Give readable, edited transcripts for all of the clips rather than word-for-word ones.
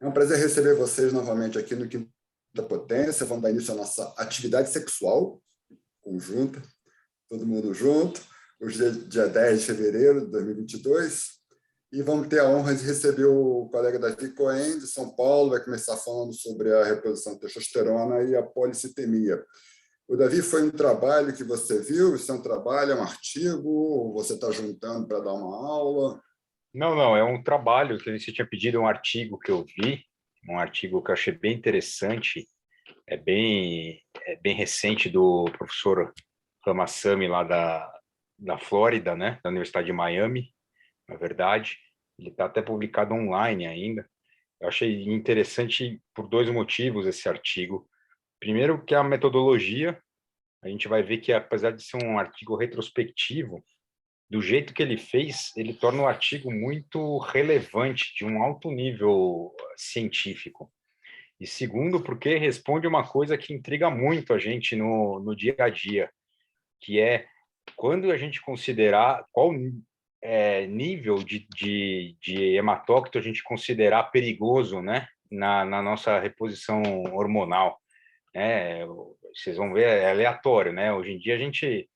É um prazer receber vocês novamente aqui no Quinta Potência. Vamos dar início à nossa atividade sexual conjunta, todo mundo junto, hoje é dia 10 de fevereiro de 2022, e vamos ter a honra de receber o colega Davi Cohen, de São Paulo, vai começar falando sobre a reposição de testosterona e a policitemia. O Davi, foi um trabalho que você viu? Isso é um trabalho, é um artigo? Ou você está juntando para dar uma aula? Não, é um trabalho que você tinha pedido, um artigo que eu vi, um artigo que eu achei bem interessante, é bem recente, do professor Ramassami, lá da Flórida, né, da Universidade de Miami, na verdade. Ele está até publicado online ainda. Eu achei interessante por dois motivos esse artigo. Primeiro, que a metodologia, a gente vai ver que, apesar de ser um artigo retrospectivo, do jeito que ele fez, ele torna o artigo muito relevante, de um alto nível científico. E segundo, porque responde uma coisa que intriga muito a gente no dia a dia, que é quando a gente considerar qual nível de hematócrito a gente considerar perigoso, né, na nossa reposição hormonal. Vocês vão ver, é aleatório, né? Hoje em dia a gente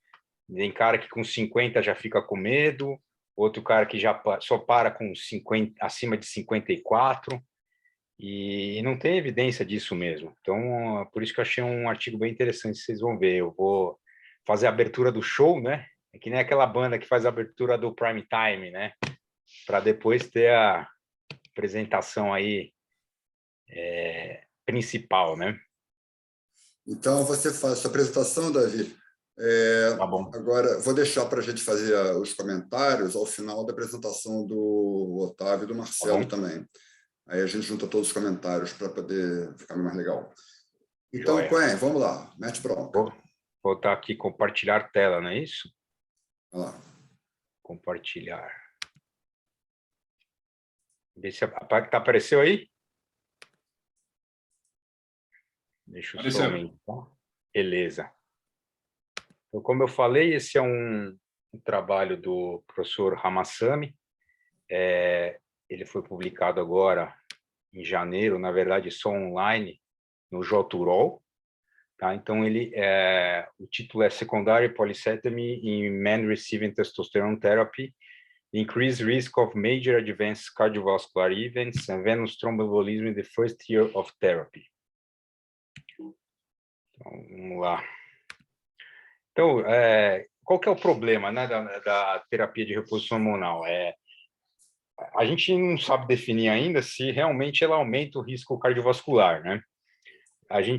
tem cara que com 50 já fica com medo, outro cara que já só para com 50, acima de 54, e não tem evidência disso mesmo. Então, por isso que eu achei um artigo bem interessante, vocês vão ver. Eu vou fazer a abertura do show, né? É que nem aquela banda que faz a abertura do Prime Time, né? Para depois ter a apresentação aí principal, né? Então, você faz a sua apresentação, Davi. Tá bom. Agora, vou deixar para a gente fazer os comentários ao final da apresentação do Otávio e do Tá Marcelo bom? também. Aí a gente junta todos os comentários para poder ficar mais legal. Então, Joia. Coen, vamos lá, mete bronca. Vou estar aqui, compartilhar tela, não é isso? Vai lá. Compartilhar. Vê se apareceu aí? Deixa eu só aumentar. Beleza. Então, como eu falei, esse é um trabalho do professor Ramassami. Ele foi publicado agora em janeiro, na verdade, só online, no Joturol. Tá? Então, o título é Secondary Polycythemia in Men Receiving Testosterone Therapy, Increased Risk of Major Advanced Cardiovascular Events and Venous Thromboembolism in the First Year of Therapy. Então, vamos lá. Então, qual que é o problema, né, da terapia de reposição hormonal? A gente não sabe definir ainda se realmente ela aumenta o risco cardiovascular, né?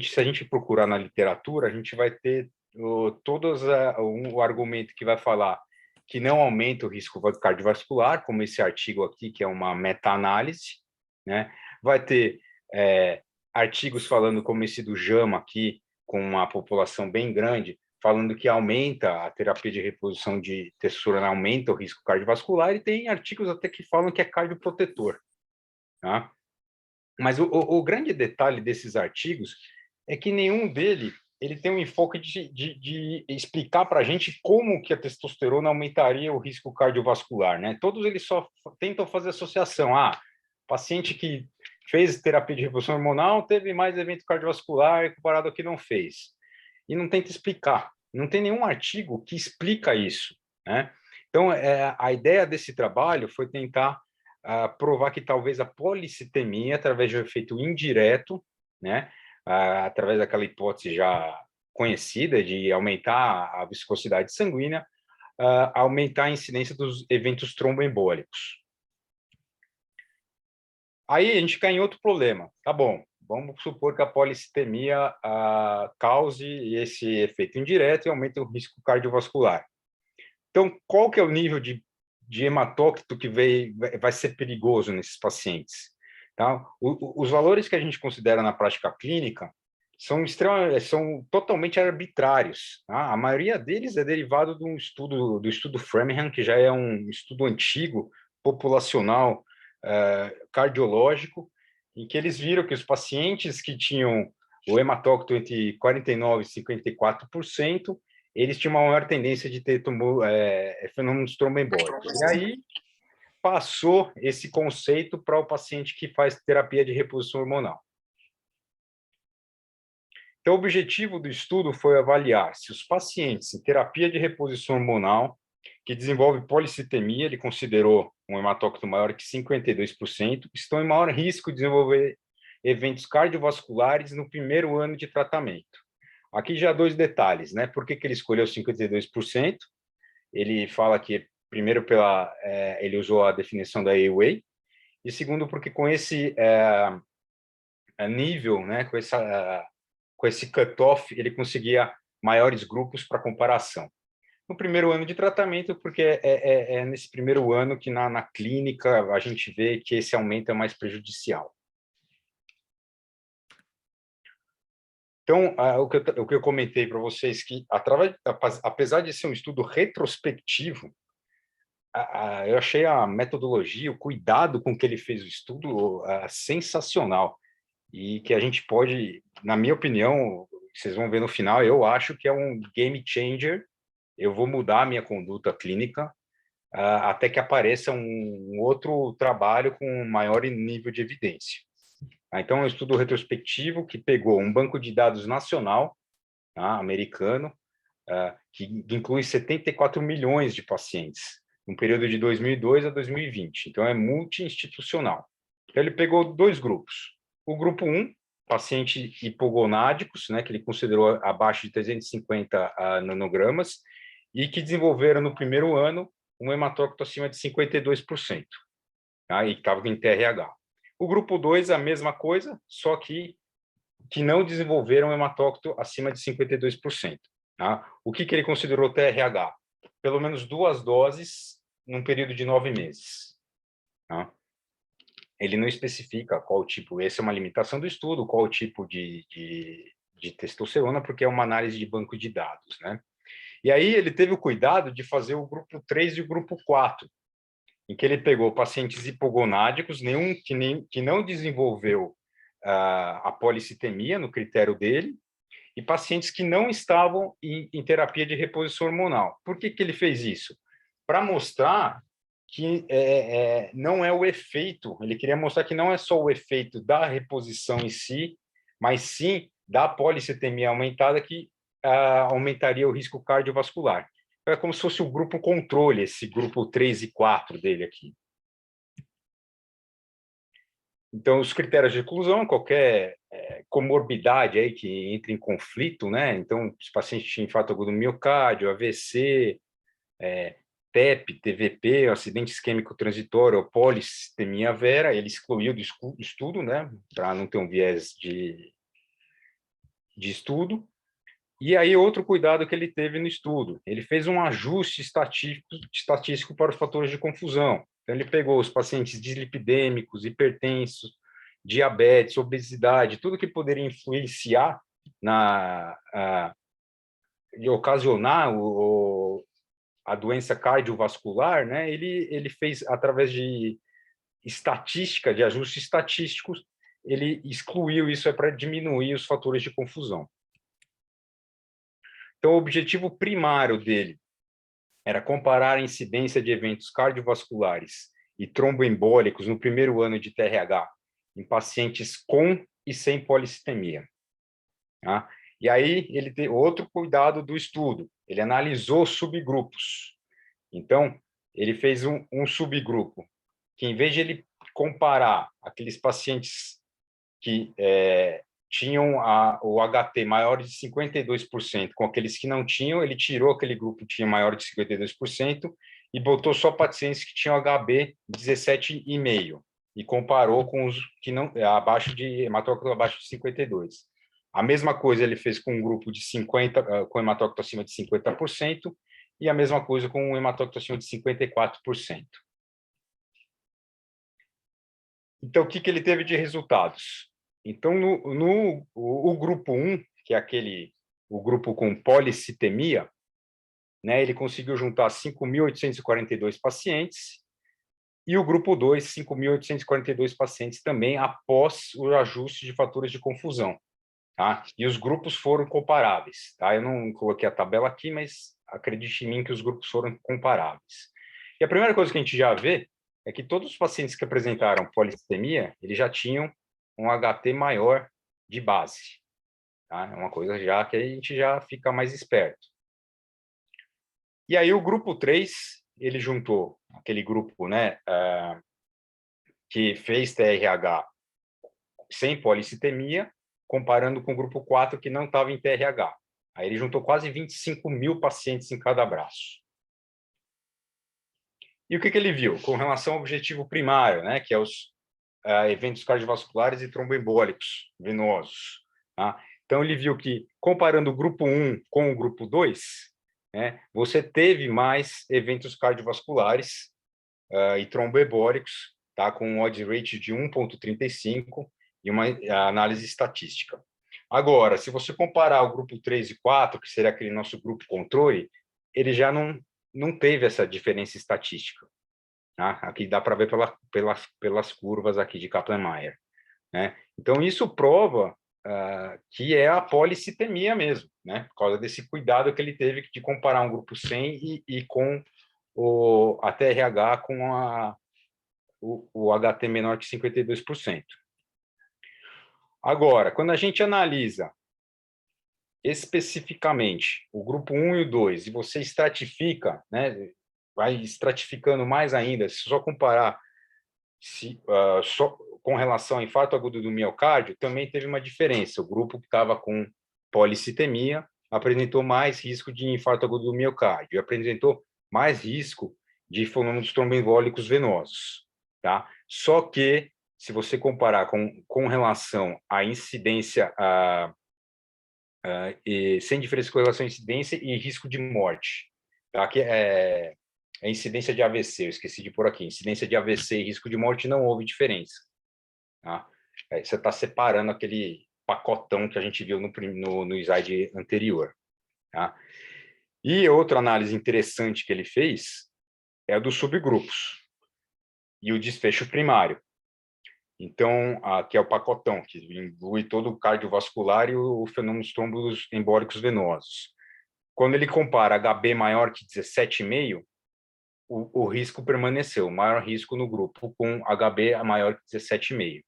Se a gente procurar na literatura, a gente vai ter o argumento que vai falar que não aumenta o risco cardiovascular, como esse artigo aqui, que é uma meta-análise, né? Vai ter artigos falando, como esse do JAMA aqui, com uma população bem grande, falando que aumenta a terapia de reposição de testosterona, aumenta o risco cardiovascular, e tem artigos até que falam que é cardioprotetor, tá? Mas o grande detalhe desses artigos é que nenhum ele tem um enfoque de explicar para a gente como que a testosterona aumentaria o risco cardiovascular, né? Todos eles só tentam fazer associação. Paciente que fez terapia de reposição hormonal teve mais evento cardiovascular comparado ao que não fez. E não tenta explicar. Não tem nenhum artigo que explica isso, né? Então, a ideia desse trabalho foi tentar provar que talvez a policitemia, através de um efeito indireto, né, através daquela hipótese já conhecida de aumentar a viscosidade sanguínea, aumentar a incidência dos eventos tromboembólicos. Aí a gente cai em outro problema. Tá bom, vamos supor que a policitemia cause esse efeito indireto e aumente o risco cardiovascular. Então, qual que é o nível de hematócrito que vai ser perigoso nesses pacientes? Tá? Os valores que a gente considera na prática clínica são totalmente arbitrários. Tá? A maioria deles é derivado do estudo Framingham, que já é um estudo antigo, populacional, cardiológico, em que eles viram que os pacientes que tinham o hematócrito entre 49% e 54%, eles tinham uma maior tendência de ter fenômenos tromboembólicos. E aí, passou esse conceito para o paciente que faz terapia de reposição hormonal. Então, o objetivo do estudo foi avaliar se os pacientes em terapia de reposição hormonal que desenvolve policitemia, ele considerou um hematócrito maior que 52%, estão em maior risco de desenvolver eventos cardiovasculares no primeiro ano de tratamento. Aqui já 2 detalhes, né? Por que ele escolheu 52%? Ele fala que, primeiro, ele usou a definição da AWA, e segundo, porque com esse nível, né, com esse cutoff, ele conseguia maiores grupos para comparação. No primeiro ano de tratamento, porque é nesse primeiro ano que na clínica a gente vê que esse aumento é mais prejudicial. Então, o que eu comentei para vocês, que apesar de ser um estudo retrospectivo, eu achei a metodologia, o cuidado com que ele fez o estudo sensacional, e que a gente pode, na minha opinião, vocês vão ver no final, eu acho que é um game changer. Eu vou mudar a minha conduta clínica até que apareça um outro trabalho com maior nível de evidência. Então, é um estudo retrospectivo que pegou um banco de dados nacional, americano, que inclui 74 milhões de pacientes, no período de 2002 a 2020. Então, é multi-institucional. Então, ele pegou 2 grupos. O grupo 1, pacientes hipogonádicos, né, que ele considerou abaixo de 350 nanogramas, e que desenvolveram no primeiro ano um hematócrito acima de 52%, tá? E que estava em TRH. O grupo 2, a mesma coisa, só que não desenvolveram hematócrito acima de 52%. Tá? O que ele considerou TRH? Pelo menos 2 doses num período de 9 meses. Tá? Ele não especifica qual tipo, essa é uma limitação do estudo, qual o tipo de testosterona, porque é uma análise de banco de dados, né? E aí ele teve o cuidado de fazer o grupo 3 e o grupo 4, em que ele pegou pacientes hipogonádicos, que não desenvolveu a policitemia no critério dele, e pacientes que não estavam em terapia de reposição hormonal. Por que ele fez isso? Para mostrar que não é o efeito, ele queria mostrar que não é só o efeito da reposição em si, mas sim da policitemia aumentada que aumentaria o risco cardiovascular. É como se fosse o grupo controle, esse grupo 3 e 4 dele aqui. Então, os critérios de exclusão, qualquer comorbidade aí que entre em conflito, né? Então, os pacientes tinham infarto agudo do miocárdio, AVC, TEP, TVP, acidente isquêmico transitório, ou polistemia vera, ele excluiu do estudo, né? Para não ter um viés de estudo. E aí, outro cuidado que ele teve no estudo, ele fez um ajuste estatístico para os fatores de confusão. Então, ele pegou os pacientes dislipidêmicos, hipertensos, diabetes, obesidade, tudo que poderia influenciar e ocasionar a doença cardiovascular, né? Ele fez, através de estatística, de ajustes estatísticos, ele excluiu isso para diminuir os fatores de confusão. Então, o objetivo primário dele era comparar a incidência de eventos cardiovasculares e tromboembólicos no primeiro ano de TRH em pacientes com e sem policitemia. Tá? E aí, ele tem outro cuidado do estudo, ele analisou subgrupos. Então, ele fez um subgrupo, que em vez de ele comparar aqueles pacientes que tinham o HT maior de 52% com aqueles que não tinham, ele tirou aquele grupo que tinha maior de 52% e botou só pacientes que tinham HB 17,5 e comparou com os que não abaixo de hematócrito abaixo de 52. A mesma coisa ele fez com um grupo de 50 com hematócrito acima de 50% e a mesma coisa com um hematócrito acima de 54%. Então, o que ele teve de resultados? Então, o grupo 1, que é o grupo com policitemia, né, ele conseguiu juntar 5.842 pacientes, e o grupo 2, 5.842 pacientes também após o ajuste de fatores de confusão. Tá? E os grupos foram comparáveis. Tá? Eu não coloquei a tabela aqui, mas acredite em mim que os grupos foram comparáveis. E a primeira coisa que a gente já vê é que todos os pacientes que apresentaram policitemia, eles já tinham um HT maior de base. Tá? É uma coisa já que a gente já fica mais esperto. E aí o grupo 3, ele juntou aquele grupo, né, que fez TRH sem policitemia, comparando com o grupo 4, que não estava em TRH. Aí ele juntou quase 25 mil pacientes em cada braço. E o que ele viu? Com relação ao objetivo primário, né, que é os eventos cardiovasculares e tromboembólicos venosos. Tá? Então, ele viu que, comparando o grupo 1 com o grupo 2, né, você teve mais eventos cardiovasculares e tromboembólicos, tá, com um odds rate de 1,35 e uma análise estatística. Agora, se você comparar o grupo 3 e 4, que seria aquele nosso grupo controle, ele já não teve essa diferença estatística. Tá? Aqui dá para ver pelas curvas aqui de Kaplan-Meier. Né? Então, isso prova que é a policitemia mesmo, né? Por causa desse cuidado que ele teve de comparar um grupo 100 e com a TRH com o HT menor que 52%. Agora, quando a gente analisa especificamente o grupo 1 e o 2, e você estratifica, né, vai estratificando mais ainda, se só comparar só com relação ao infarto agudo do miocárdio, também teve uma diferença. O grupo que estava com policitemia apresentou mais risco de infarto agudo do miocárdio, e apresentou mais risco de fenômenos tromboembólicos venosos. Tá? Só que, se você comparar com relação à incidência, sem diferença com relação à incidência e risco de morte, tá? Que é a incidência de AVC, eu esqueci de pôr aqui, incidência de AVC e risco de morte não houve diferença. Tá? Você está separando aquele pacotão que a gente viu no slide anterior. Tá? E outra análise interessante que ele fez é a dos subgrupos e o desfecho primário. Então, aqui é o pacotão, que inclui todo o cardiovascular e o fenômeno tromboembólicos venosos. Quando ele compara HB maior que 17,5, o risco permaneceu, o maior risco no grupo com HB maior que 17,5.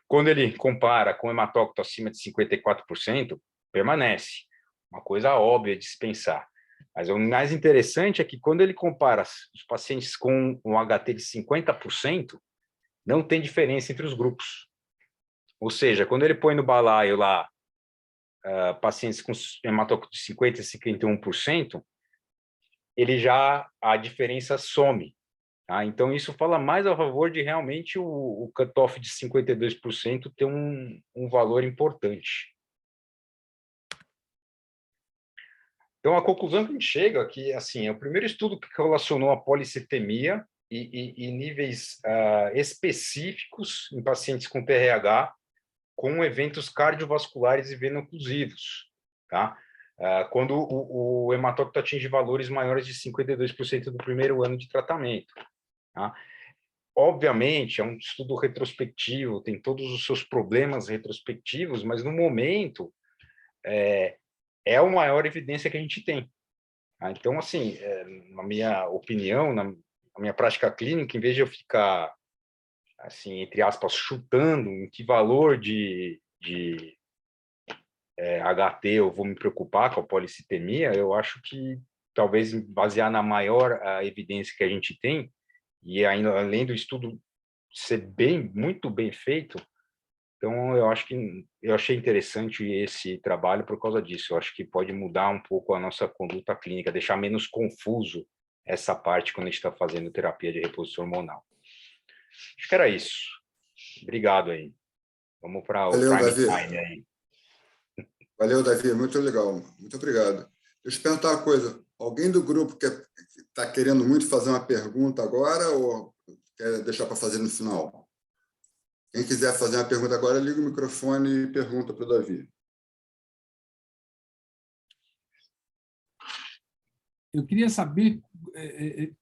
Quando ele compara com hematócrito acima de 54%, permanece. Uma coisa óbvia de se pensar. Mas o mais interessante é que quando ele compara os pacientes com um HT de 50%, não tem diferença entre os grupos. Ou seja, quando ele põe no balaio lá pacientes com hematócrito de 50% e 51%, a diferença some. Tá? Então, isso fala mais a favor de realmente o cutoff de 52% ter um valor importante. Então, a conclusão que a gente chega é que assim, é o primeiro estudo que relacionou a policitemia e níveis específicos em pacientes com TRH com eventos cardiovasculares e veno-oclusivos. Tá? Quando o hematócrito atinge valores maiores de 52% do primeiro ano de tratamento. Tá? Obviamente, é um estudo retrospectivo, tem todos os seus problemas retrospectivos, mas no momento é a maior evidência que a gente tem. Tá? Então, assim, na minha opinião, na minha prática clínica, em vez de eu ficar, assim, entre aspas, chutando em que valor de HT eu vou me preocupar com a policitemia, eu acho que talvez basear na maior evidência que a gente tem, e ainda além do estudo ser muito bem feito, então eu achei interessante esse trabalho por causa disso. Eu acho que pode mudar um pouco a nossa conduta clínica, deixar menos confuso essa parte quando a gente está fazendo terapia de reposição hormonal. Acho que era isso. Obrigado aí. Vamos para o prime time aí. Valeu, Davi. Muito legal. Muito obrigado. Deixa eu te perguntar uma coisa. Alguém do grupo que está querendo muito fazer uma pergunta agora ou quer deixar para fazer no final? Quem quiser fazer uma pergunta agora, liga o microfone e pergunta para o Davi. Eu queria saber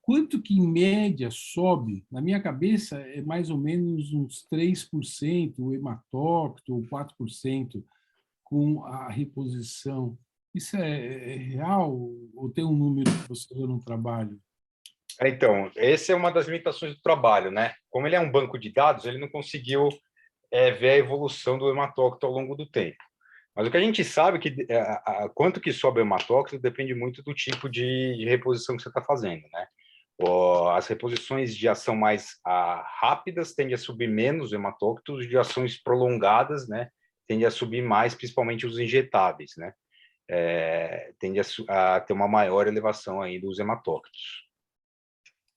quanto que, em média, sobe. Na minha cabeça, é mais ou menos uns 3% o hematócrito, ou 4% com a reposição. Isso é real ou tem um número que você vê no trabalho? Então, essa é uma das limitações do trabalho, né? Como ele é um banco de dados, ele não conseguiu ver a evolução do hematócrito ao longo do tempo. Mas o que a gente sabe é que quanto que sobe o hematócrito depende muito do tipo de reposição que você está fazendo, né? As reposições de ação mais rápidas tendem a subir menos o hematócrito, os de ações prolongadas, né, tendem a subir mais, principalmente os injetáveis, né? Tende a ter uma maior elevação aí dos hematócritos.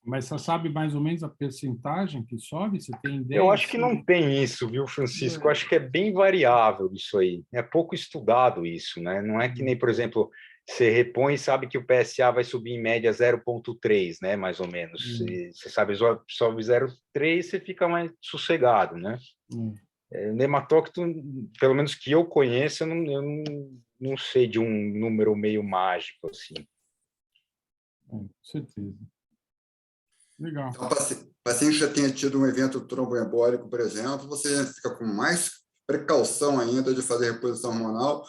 Mas você sabe mais ou menos a percentagem que sobe? Você tem ideia? Eu acho que não tem isso, viu, Francisco? Eu acho que é bem variável isso aí. É pouco estudado isso, né? Não é que nem, por exemplo, você repõe e sabe que o PSA vai subir em média 0,3, né? Mais ou menos. Você sabe, sobe 0,3, você fica mais sossegado, né? O hematócrito, pelo menos que eu conheço, eu não sei de um número meio mágico, assim. Com certeza. Legal. Então, paciente já tenha tido um evento tromboembólico, por exemplo, você fica com mais precaução ainda de fazer reposição hormonal,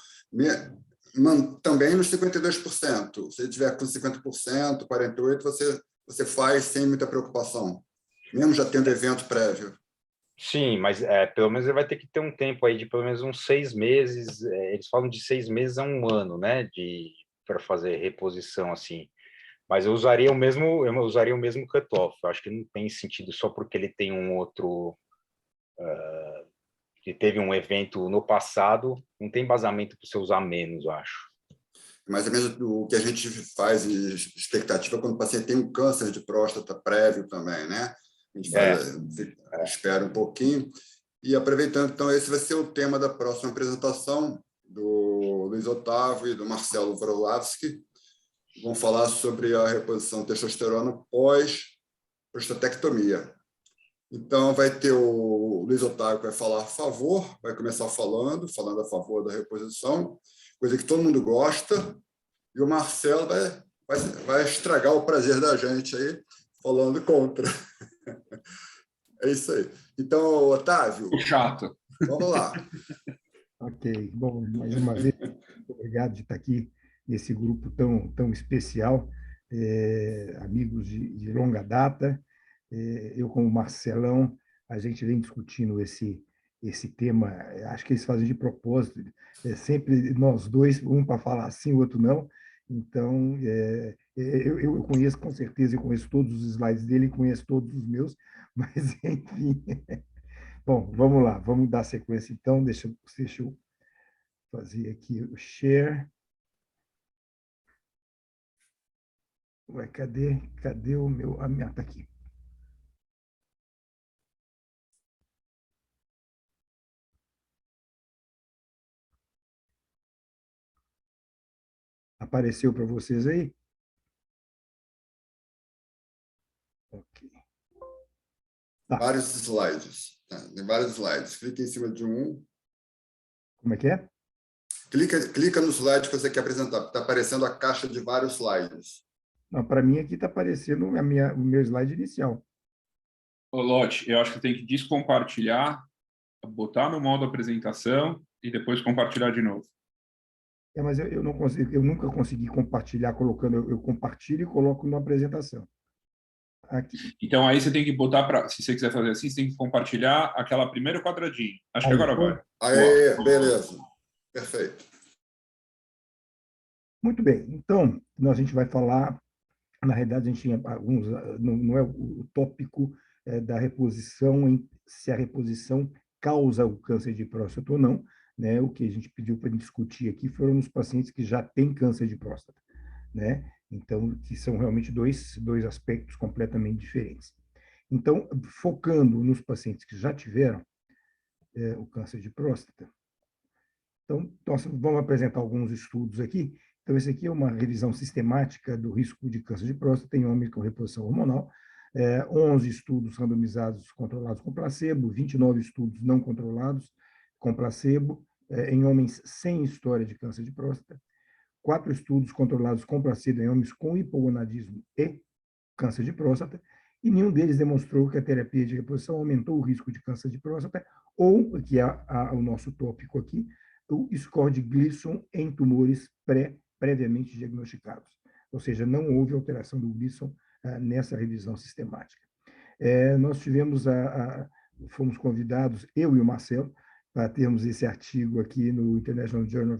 também nos 52%. Se tiver com 50%, 48%, você faz sem muita preocupação, mesmo já tendo evento prévio. Sim, mas pelo menos ele vai ter que ter um tempo aí de pelo menos uns 6 meses. Eles falam de 6 meses a 1 ano, né? Para fazer reposição assim. Mas eu usaria o mesmo cutoff. Eu acho que não tem sentido só porque ele tem um outro que teve um evento no passado, não tem embasamento para você usar menos, eu acho. Mais ou menos o que a gente faz de expectativa quando o paciente tem um câncer de próstata prévio também, né? A gente espera um pouquinho. E aproveitando, então, esse vai ser o tema da próxima apresentação do Luiz Otávio e do Marcelo Wrolawski. Vão falar sobre a reposição de testosterona pós-prostatectomia. Então, vai ter o Luiz Otávio que vai falar a favor, vai começar falando a favor da reposição, coisa que todo mundo gosta, e o Marcelo vai estragar o prazer da gente aí, falando contra. É isso aí. Então, Otávio... Chato. Vamos lá. Ok. Bom, mais uma vez, muito obrigado de estar aqui nesse grupo tão especial, amigos de longa data. Eu, como Marcelão, a gente vem discutindo esse tema, acho que eles fazem de propósito, sempre nós dois, um para falar assim, o outro não. Então, eu conheço com certeza, eu conheço todos os slides dele, conheço todos os meus, mas, enfim. Bom, vamos lá, vamos dar sequência, então. Deixa eu fazer aqui o share. Ué, cadê o meu... Está aqui. Apareceu para vocês aí? Ok. Tá. Vários slides. Tem vários slides. Clica em cima de um. Como é que é? Clica no slide que você quer apresentar. Está aparecendo a caixa de vários slides. Para mim, aqui está aparecendo o meu slide inicial. Ô, Lote, eu acho que tem que descompartilhar, botar no modo apresentação e depois compartilhar de novo. Mas eu não consigo, eu nunca consegui compartilhar colocando, eu compartilho e coloco na apresentação. Aqui. Então, aí você tem que botar se você quiser fazer assim, você tem que compartilhar aquela primeiro quadradinho. Acho que agora vai. Aí, beleza. Perfeito. Muito bem. Então, a gente vai falar, na realidade, a gente tinha alguns, não é o tópico da reposição, se a reposição causa o câncer de próstata ou não, né? O que a gente pediu para discutir aqui foram os pacientes que já têm câncer de próstata, né? Então, que são realmente dois aspectos completamente diferentes. Então, focando nos pacientes que já tiveram o câncer de próstata, então, nós vamos apresentar alguns estudos aqui. Então, esse aqui é uma revisão sistemática do risco de câncer de próstata em homens com reposição hormonal. 11 estudos randomizados controlados com placebo, 29 estudos não controlados com placebo, em homens sem história de câncer de próstata, 4 estudos controlados com placebo em homens com hipogonadismo e câncer de próstata, e nenhum deles demonstrou que a terapia de reposição aumentou o risco de câncer de próstata, ou, que é o nosso tópico aqui, o score de Gleason em tumores previamente diagnosticados. Ou seja, não houve alteração do Gleason nessa revisão sistemática. Nós fomos convidados, eu e o Marcelo, para termos esse artigo aqui no International Journal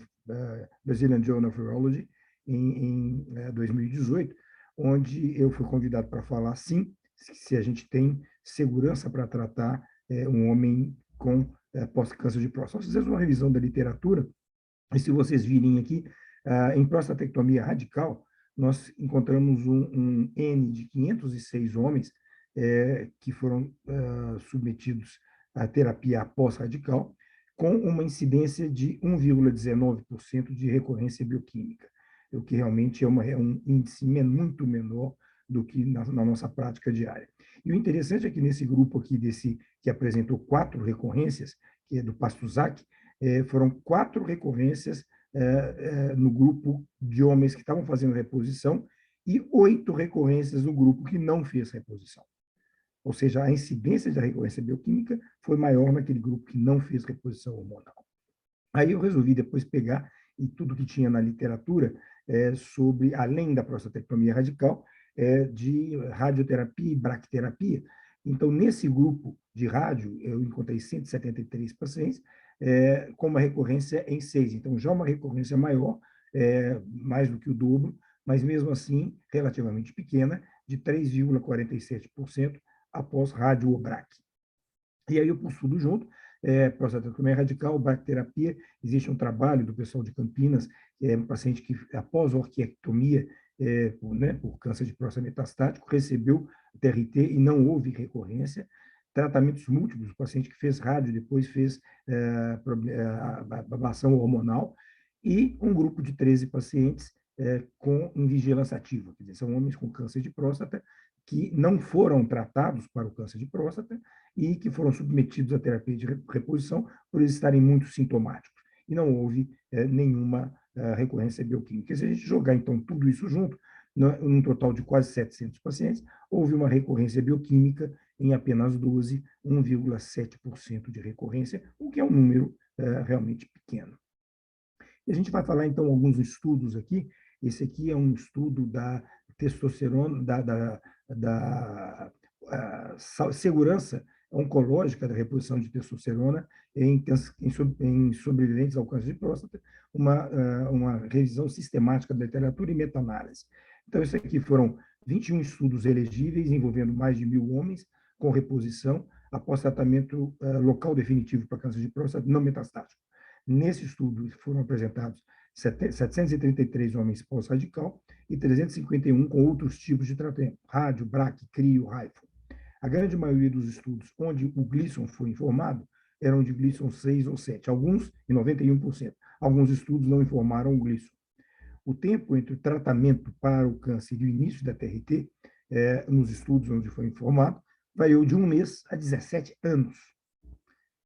Brazilian Journal of Urology, em 2018, onde eu fui convidado para falar, sim, se a gente tem segurança para tratar um homem com pós-câncer de próstata. Nós fizemos uma revisão da literatura, e se vocês virem aqui, em prostatectomia radical, nós encontramos um N de 506 homens que foram submetidos à terapia pós-radical, com uma incidência de 1,19% de recorrência bioquímica, o que realmente é um índice muito menor do que na nossa prática diária. E o interessante é que nesse grupo aqui, que apresentou 4 recorrências, que é do Pastuzac, foram 4 recorrências no grupo de homens que estavam fazendo reposição e 8 recorrências no grupo que não fez reposição. Ou seja, a incidência da recorrência bioquímica foi maior naquele grupo que não fez reposição hormonal. Aí eu resolvi depois pegar e tudo que tinha na literatura sobre, além da prostatectomia radical, de radioterapia e braquiterapia. Então, nesse grupo de rádio, eu encontrei 173 pacientes com uma recorrência em 6. Então, já uma recorrência maior, mais do que o dobro, mas mesmo assim relativamente pequena, de 3,47% após rádio ou braque. E aí eu pus tudo junto, prostatectomia radical, braquiterapia. Existe um trabalho do pessoal de Campinas, um paciente que, após orquiectomia, por câncer de próstata metastático, recebeu TRT e não houve recorrência. Tratamentos múltiplos, o paciente que fez rádio, depois fez ablação hormonal, e um grupo de 13 pacientes em vigilância ativa, quer dizer, são homens com câncer de próstata que não foram tratados para o câncer de próstata e que foram submetidos à terapia de reposição por eles estarem muito sintomáticos. E não houve nenhuma recorrência bioquímica. Se a gente jogar, então, tudo isso junto, num total de quase 700 pacientes, houve uma recorrência bioquímica em apenas 12, 1,7% de recorrência, o que é um número realmente pequeno. E a gente vai falar, então, alguns estudos aqui. Esse aqui é um estudo da testosterona, da segurança oncológica da reposição de testosterona em sobreviventes ao câncer de próstata, uma revisão sistemática da literatura e meta-análise. Então, isso aqui foram 21 estudos elegíveis, envolvendo mais de 1.000 homens, com reposição, após tratamento local definitivo para câncer de próstata não metastático. Nesse estudo, foram apresentados 733 homens pós-radical e 351 com outros tipos de tratamento, rádio, braque, crio, raifo. A grande maioria dos estudos onde o Gleason foi informado eram de Gleason 6 ou 7, alguns em 91%. Alguns estudos não informaram o Gleason. O tempo entre o tratamento para o câncer e o início da TRT, nos estudos onde foi informado, variou de 1 mês a 17 anos.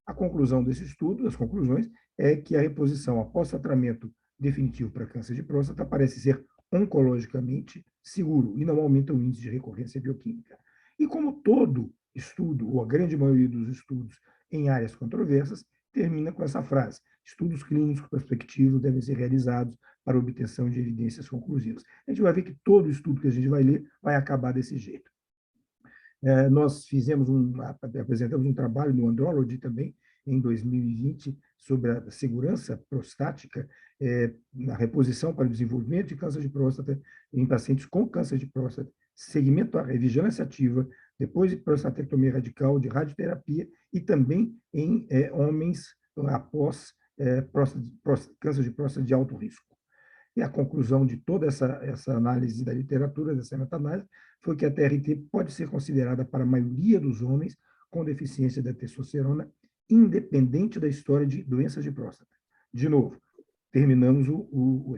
A conclusão desse estudo, as conclusões, é que a reposição após tratamento definitivo para câncer de próstata parece ser oncologicamente seguro e não aumenta o índice de recorrência bioquímica. E como todo estudo, ou a grande maioria dos estudos em áreas controversas, termina com essa frase: estudos clínicos prospectivos devem ser realizados para obtenção de evidências conclusivas. A gente vai ver que todo estudo que a gente vai ler vai acabar desse jeito. Nós apresentamos um trabalho no Andrology também, em 2020, sobre a segurança prostática na reposição para o desenvolvimento de câncer de próstata em pacientes com câncer de próstata, segmento vigilância ativa, depois de prostatectomia radical, de radioterapia, e também em homens após câncer de próstata de alto risco. E a conclusão de toda essa análise da literatura, dessa meta-análise, foi que a TRT pode ser considerada para a maioria dos homens com deficiência da testosterona, independente da história de doenças de próstata. De novo, terminamos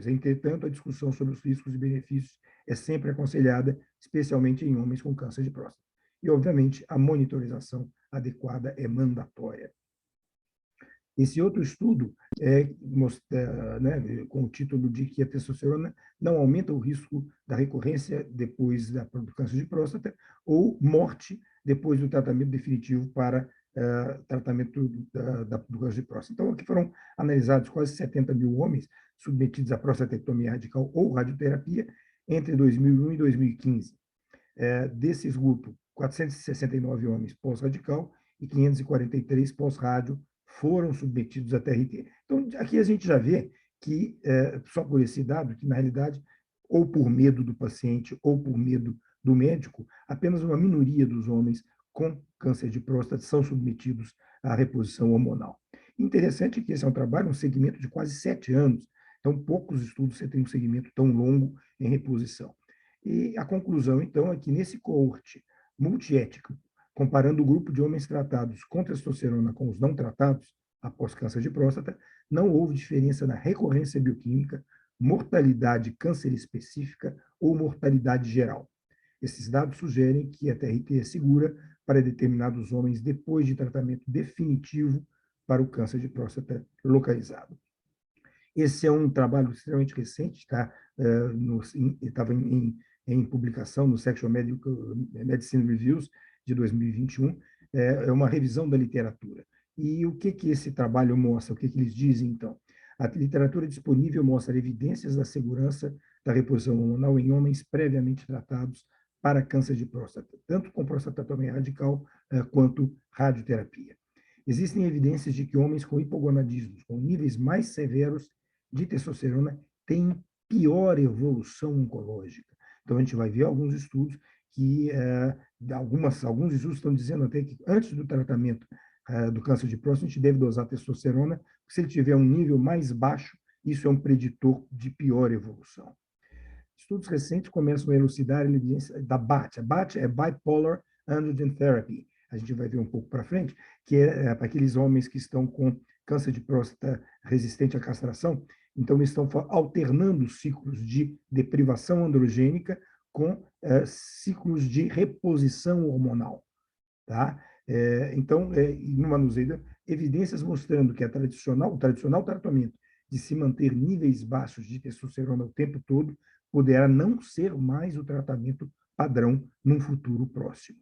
entretanto, a discussão sobre os riscos e benefícios é sempre aconselhada, especialmente em homens com câncer de próstata. E, obviamente, a monitorização adequada é mandatória. Esse outro estudo com o título de que a testosterona não aumenta o risco da recorrência depois do câncer de próstata ou morte depois do tratamento definitivo para tratamento do câncer de próstata. Então, aqui foram analisados quase 70.000 homens submetidos à prostatectomia radical ou radioterapia entre 2001 e 2015. Desses grupos, 469 homens pós-radical e 543 pós-rádio foram submetidos a TRT. Então, aqui a gente já vê que, só por esse dado, que na realidade, ou por medo do paciente ou por medo do médico, apenas uma minoria dos homens com câncer de próstata são submetidos à reposição hormonal. Interessante que esse é um trabalho, um segmento de quase 7 anos, então poucos estudos você tem um segmento tão longo em reposição. E a conclusão, então, é que nesse coorte multiético, comparando o grupo de homens tratados com testosterona com os não tratados após câncer de próstata, não houve diferença na recorrência bioquímica, mortalidade câncer específica ou mortalidade geral. Esses dados sugerem que a TRT é segura para determinados homens depois de tratamento definitivo para o câncer de próstata localizado. Esse é um trabalho extremamente recente, está estava em publicação no Sexual Medicine Reviews de 2021, é uma revisão da literatura. E o que esse trabalho mostra? O que eles dizem, então? A literatura disponível mostra evidências da segurança da reposição hormonal em homens previamente tratados para câncer de próstata, tanto com prostatectomia radical quanto radioterapia. Existem evidências de que homens com hipogonadismo, com níveis mais severos de testosterona, têm pior evolução oncológica. Então, a gente vai ver alguns estudos que, alguns estudos estão dizendo até que antes do tratamento do câncer de próstata, a gente deve dosar testosterona, porque se ele tiver um nível mais baixo, isso é um preditor de pior evolução. Estudos recentes começam a elucidar a evidência da BAT. A BAT é Bipolar Androgen Therapy. A gente vai ver um pouco para frente, que é para aqueles homens que estão com câncer de próstata resistente à castração. Então, eles estão alternando ciclos de deprivação androgênica com ciclos de reposição hormonal. Tá? Então, no manuseio, evidências mostrando que o tradicional tratamento de se manter níveis baixos de testosterona o tempo todo poderá não ser mais o tratamento padrão num futuro próximo.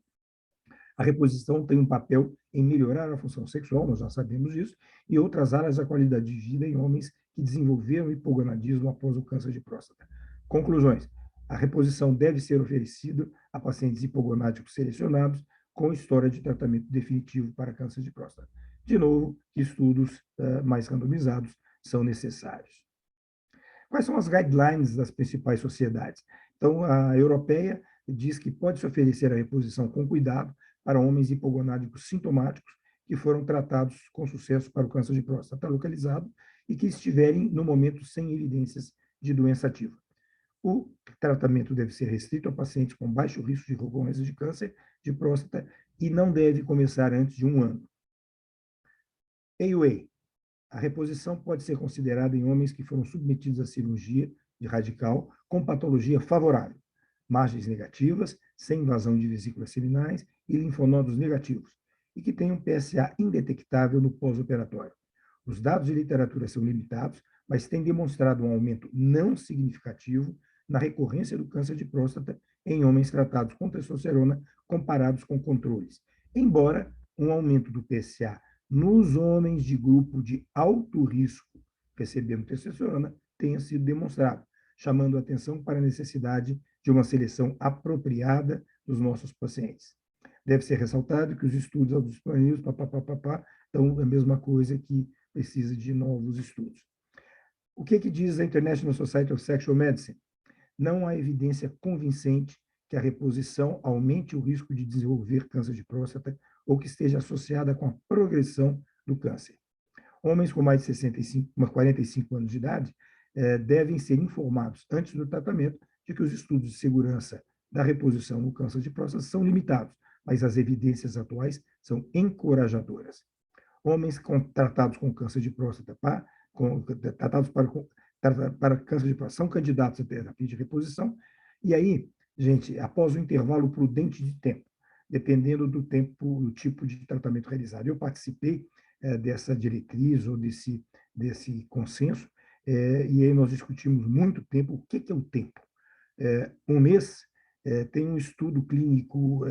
A reposição tem um papel em melhorar a função sexual, nós já sabemos disso, e outras áreas da qualidade de vida em homens que desenvolveram hipogonadismo após o câncer de próstata. Conclusões. A reposição deve ser oferecida a pacientes hipogonádicos selecionados com história de tratamento definitivo para câncer de próstata. De novo, estudos mais randomizados são necessários. Quais são as guidelines das principais sociedades? Então, a europeia diz que pode-se oferecer a reposição com cuidado para homens hipogonádicos sintomáticos que foram tratados com sucesso para o câncer de próstata localizado e que estiverem, no momento, sem evidências de doença ativa. O tratamento deve ser restrito a pacientes com baixo risco de recorrência de câncer de próstata e não deve começar antes de 1 ano. AUA. A reposição pode ser considerada em homens que foram submetidos à cirurgia de radical com patologia favorável, margens negativas, sem invasão de vesículas seminais e linfonodos negativos, e que tenham PSA indetectável no pós-operatório. Os dados de literatura são limitados, mas têm demonstrado um aumento não significativo na recorrência do câncer de próstata em homens tratados com testosterona comparados com controles, embora um aumento do PSA nos homens de grupo de alto risco recebendo testosterona tenha sido demonstrado, chamando a atenção para a necessidade de uma seleção apropriada dos nossos pacientes. Deve ser ressaltado que os estudos disponíveis, então é a mesma coisa que precisa de novos estudos. O que diz a International Society of Sexual Medicine? Não há evidência convincente que a reposição aumente o risco de desenvolver câncer de próstata ou que esteja associada com a progressão do câncer. Homens com mais de 45 anos de idade devem ser informados antes do tratamento de que os estudos de segurança da reposição no câncer de próstata são limitados, mas as evidências atuais são encorajadoras. Homens tratados com câncer de próstata tratados para câncer de próstata são candidatos a terapia de reposição, e aí, gente, após um intervalo prudente de tempo, dependendo do tipo de tratamento realizado. Eu participei dessa diretriz ou desse consenso, e aí nós discutimos muito tempo. O que é o tempo? Um mês, tem um estudo clínico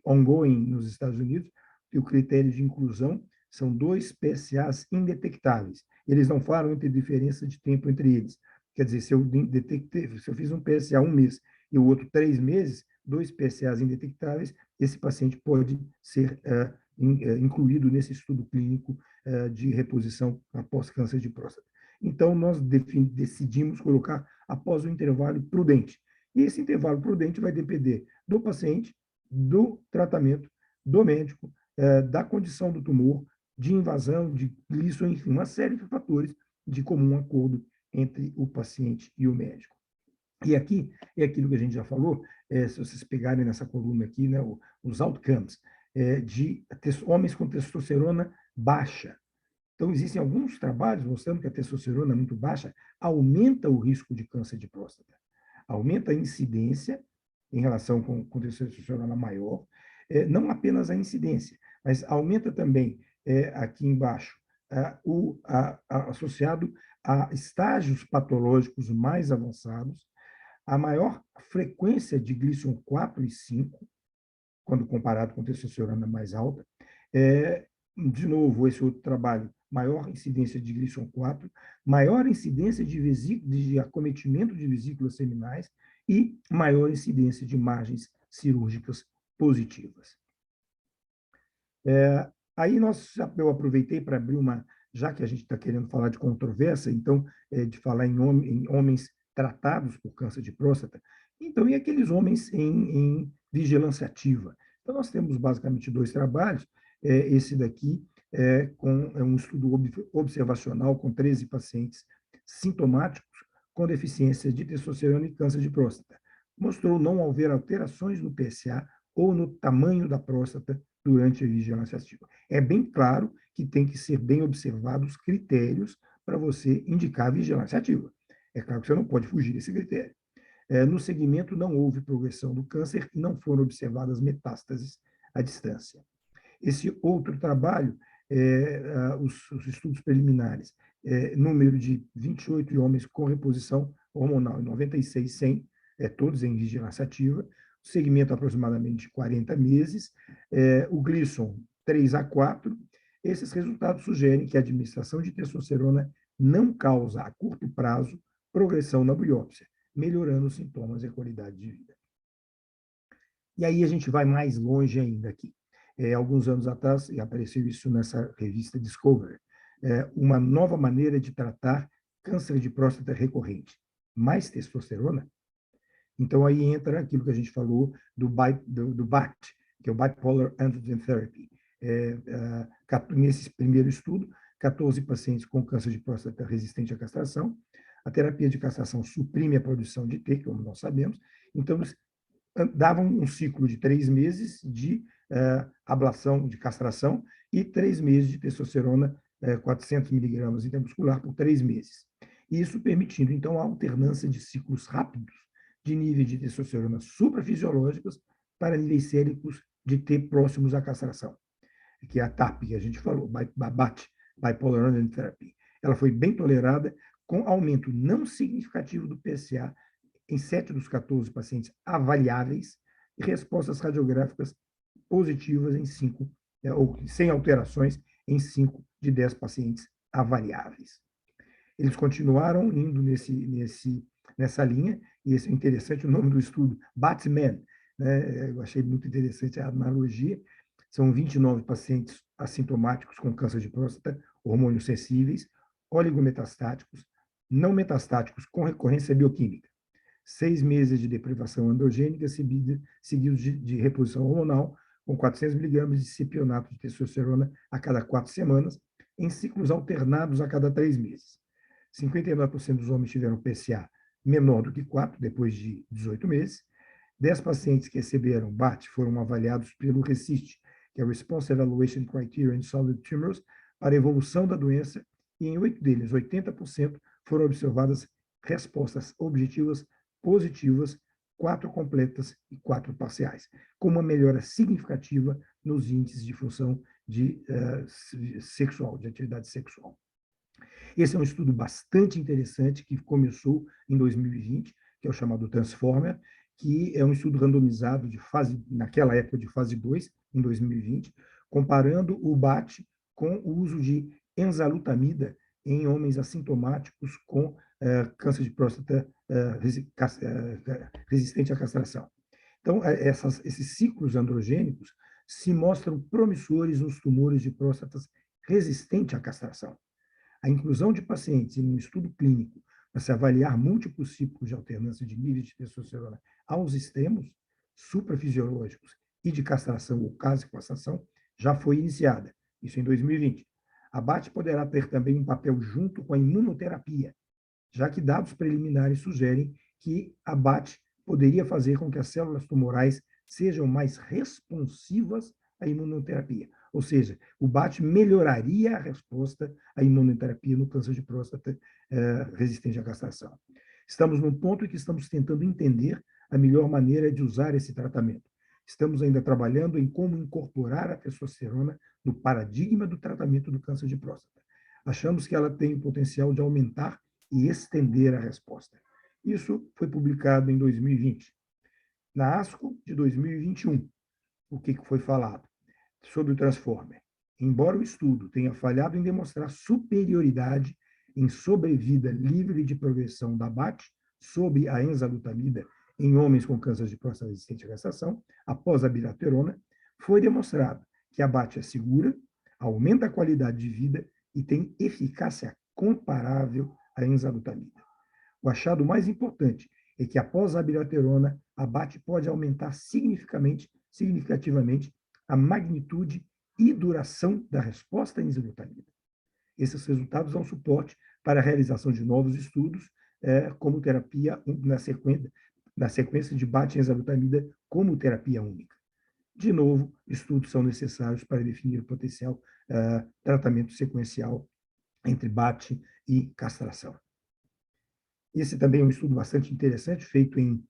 ongoing nos Estados Unidos, que o critério de inclusão são 2 PSAs indetectáveis. Eles não falam entre diferença de tempo entre eles. Quer dizer, se eu fiz um PSA 1 mês e o outro 3 meses, 2 PSAs indetectáveis, esse paciente pode ser incluído nesse estudo clínico de reposição após câncer de próstata. Então, nós decidimos colocar após um intervalo prudente. E esse intervalo prudente vai depender do paciente, do tratamento, do médico, da condição do tumor, de invasão, de Gleason, enfim, uma série de fatores de comum acordo entre o paciente e o médico. E aqui é aquilo que a gente já falou, se vocês pegarem nessa coluna aqui, né, os outcomes de homens com testosterona baixa. Então, existem alguns trabalhos mostrando que a testosterona muito baixa aumenta o risco de câncer de próstata, aumenta a incidência em relação com testosterona maior, não apenas a incidência, mas aumenta também, aqui embaixo, associado a estágios patológicos mais avançados, a maior frequência de Gleason 4 e 5, quando comparado com testosterona mais alta. De novo, esse outro trabalho, maior incidência de Gleason 4, maior incidência de acometimento de vesículas seminais e maior incidência de margens cirúrgicas positivas. Aí eu aproveitei para abrir já que a gente está querendo falar de controvérsia, então, de falar em homens tratados por câncer de próstata, então, e aqueles homens em vigilância ativa? Então, nós temos basicamente 2 trabalhos, esse daqui é um estudo observacional com 13 pacientes sintomáticos com deficiência de testosterona e câncer de próstata. Mostrou não haver alterações no PSA ou no tamanho da próstata durante a vigilância ativa. É bem claro que tem que ser bem observados critérios para você indicar a vigilância ativa. É claro que você não pode fugir desse critério. No segmento, não houve progressão do câncer e não foram observadas metástases à distância. Esse outro trabalho, os estudos preliminares, número de 28 homens com reposição hormonal e 96 sem, todos em vigilância ativa, segmento aproximadamente de 40 meses, o Gleason 3 a 4. Esses resultados sugerem que a administração de testosterona não causa, a curto prazo, progressão na biópsia, melhorando os sintomas e a qualidade de vida. E aí a gente vai mais longe ainda aqui. Alguns anos atrás, e apareceu isso nessa revista Discovery, uma nova maneira de tratar câncer de próstata recorrente. Mais testosterona? Então, aí entra aquilo que a gente falou do BAT, que é o Bipolar Androgen Therapy. Nesse primeiro estudo, 14 pacientes com câncer de próstata resistente à castração. A terapia de castração suprime a produção de T, como nós sabemos. Então, eles davam um ciclo de 3 meses de ablação, de castração, e 3 meses de testosterona, 400 miligramas intramuscular por 3 meses. Isso permitindo, então, a alternância de ciclos rápidos de níveis de testosterona suprafisiológicos para níveis séricos de T próximos à castração, que é a TAP, que a gente falou, BAT, Bipolar Androgen Therapy. Ela foi bem tolerada, com aumento não significativo do PSA em 7 dos 14 pacientes avaliáveis e respostas radiográficas positivas em 5, ou sem alterações, em 5 de 10 pacientes avaliáveis. Eles continuaram indo nessa linha, e esse é interessante, o nome do estudo, BATMAN, né? Eu achei muito interessante a analogia. São 29 pacientes assintomáticos com câncer de próstata, hormônios sensíveis, oligometastáticos, não metastáticos com recorrência bioquímica. 6 meses de deprivação androgênica seguidos de reposição hormonal com 400 miligramas de cipionato de testosterona a cada 4 semanas, em ciclos alternados a cada 3 meses. 59% dos homens tiveram PSA menor do que 4 depois de 18 meses. 10 pacientes que receberam BAT foram avaliados pelo RECIST, que é o Response Evaluation Criterion in Solid Tumors, para a evolução da doença, e em 8 deles, 80%, foram observadas respostas objetivas positivas, 4 completas e 4 parciais, com uma melhora significativa nos índices de função sexual, de atividade sexual. Esse é um estudo bastante interessante que começou em 2020, que é o chamado Transformer, que é um estudo randomizado naquela época de fase 2, em 2020, comparando o BAT com o uso de enzalutamida em homens assintomáticos com câncer de próstata resistente à castração. Então, esses ciclos androgênicos se mostram promissores nos tumores de próstatas resistentes à castração. A inclusão de pacientes em um estudo clínico para se avaliar múltiplos ciclos de alternância de níveis de testosterona aos extremos suprafisiológicos e de castração ou castração já foi iniciada, isso em 2020. A BAT poderá ter também um papel junto com a imunoterapia, já que dados preliminares sugerem que a BAT poderia fazer com que as células tumorais sejam mais responsivas à imunoterapia. Ou seja, o BAT melhoraria a resposta à imunoterapia no câncer de próstata resistente à castração. Estamos num ponto em que estamos tentando entender a melhor maneira de usar esse tratamento. Estamos ainda trabalhando em como incorporar a testosterona no paradigma do tratamento do câncer de próstata. Achamos que ela tem o potencial de aumentar e estender a resposta. Isso foi publicado em 2020. Na ASCO de 2021, o que foi falado? Sobre o Transformer. Embora o estudo tenha falhado em demonstrar superioridade em sobrevida livre de progressão da BAT sobre a enzalutamida em homens com câncer de próstata resistente à castração, após a bilaterona, foi demonstrado que a BAT é segura, aumenta a qualidade de vida e tem eficácia comparável à enzalutamida. O achado mais importante é que, após a bilaterona, a BAT pode aumentar significativamente a magnitude e duração da resposta à enzalutamida. Esses resultados dão suporte para a realização de novos estudos como terapia na sequência de BAT e enzalutamida como terapia única. De novo, estudos são necessários para definir o potencial tratamento sequencial entre BAT e castração. Esse também é um estudo bastante interessante, feito em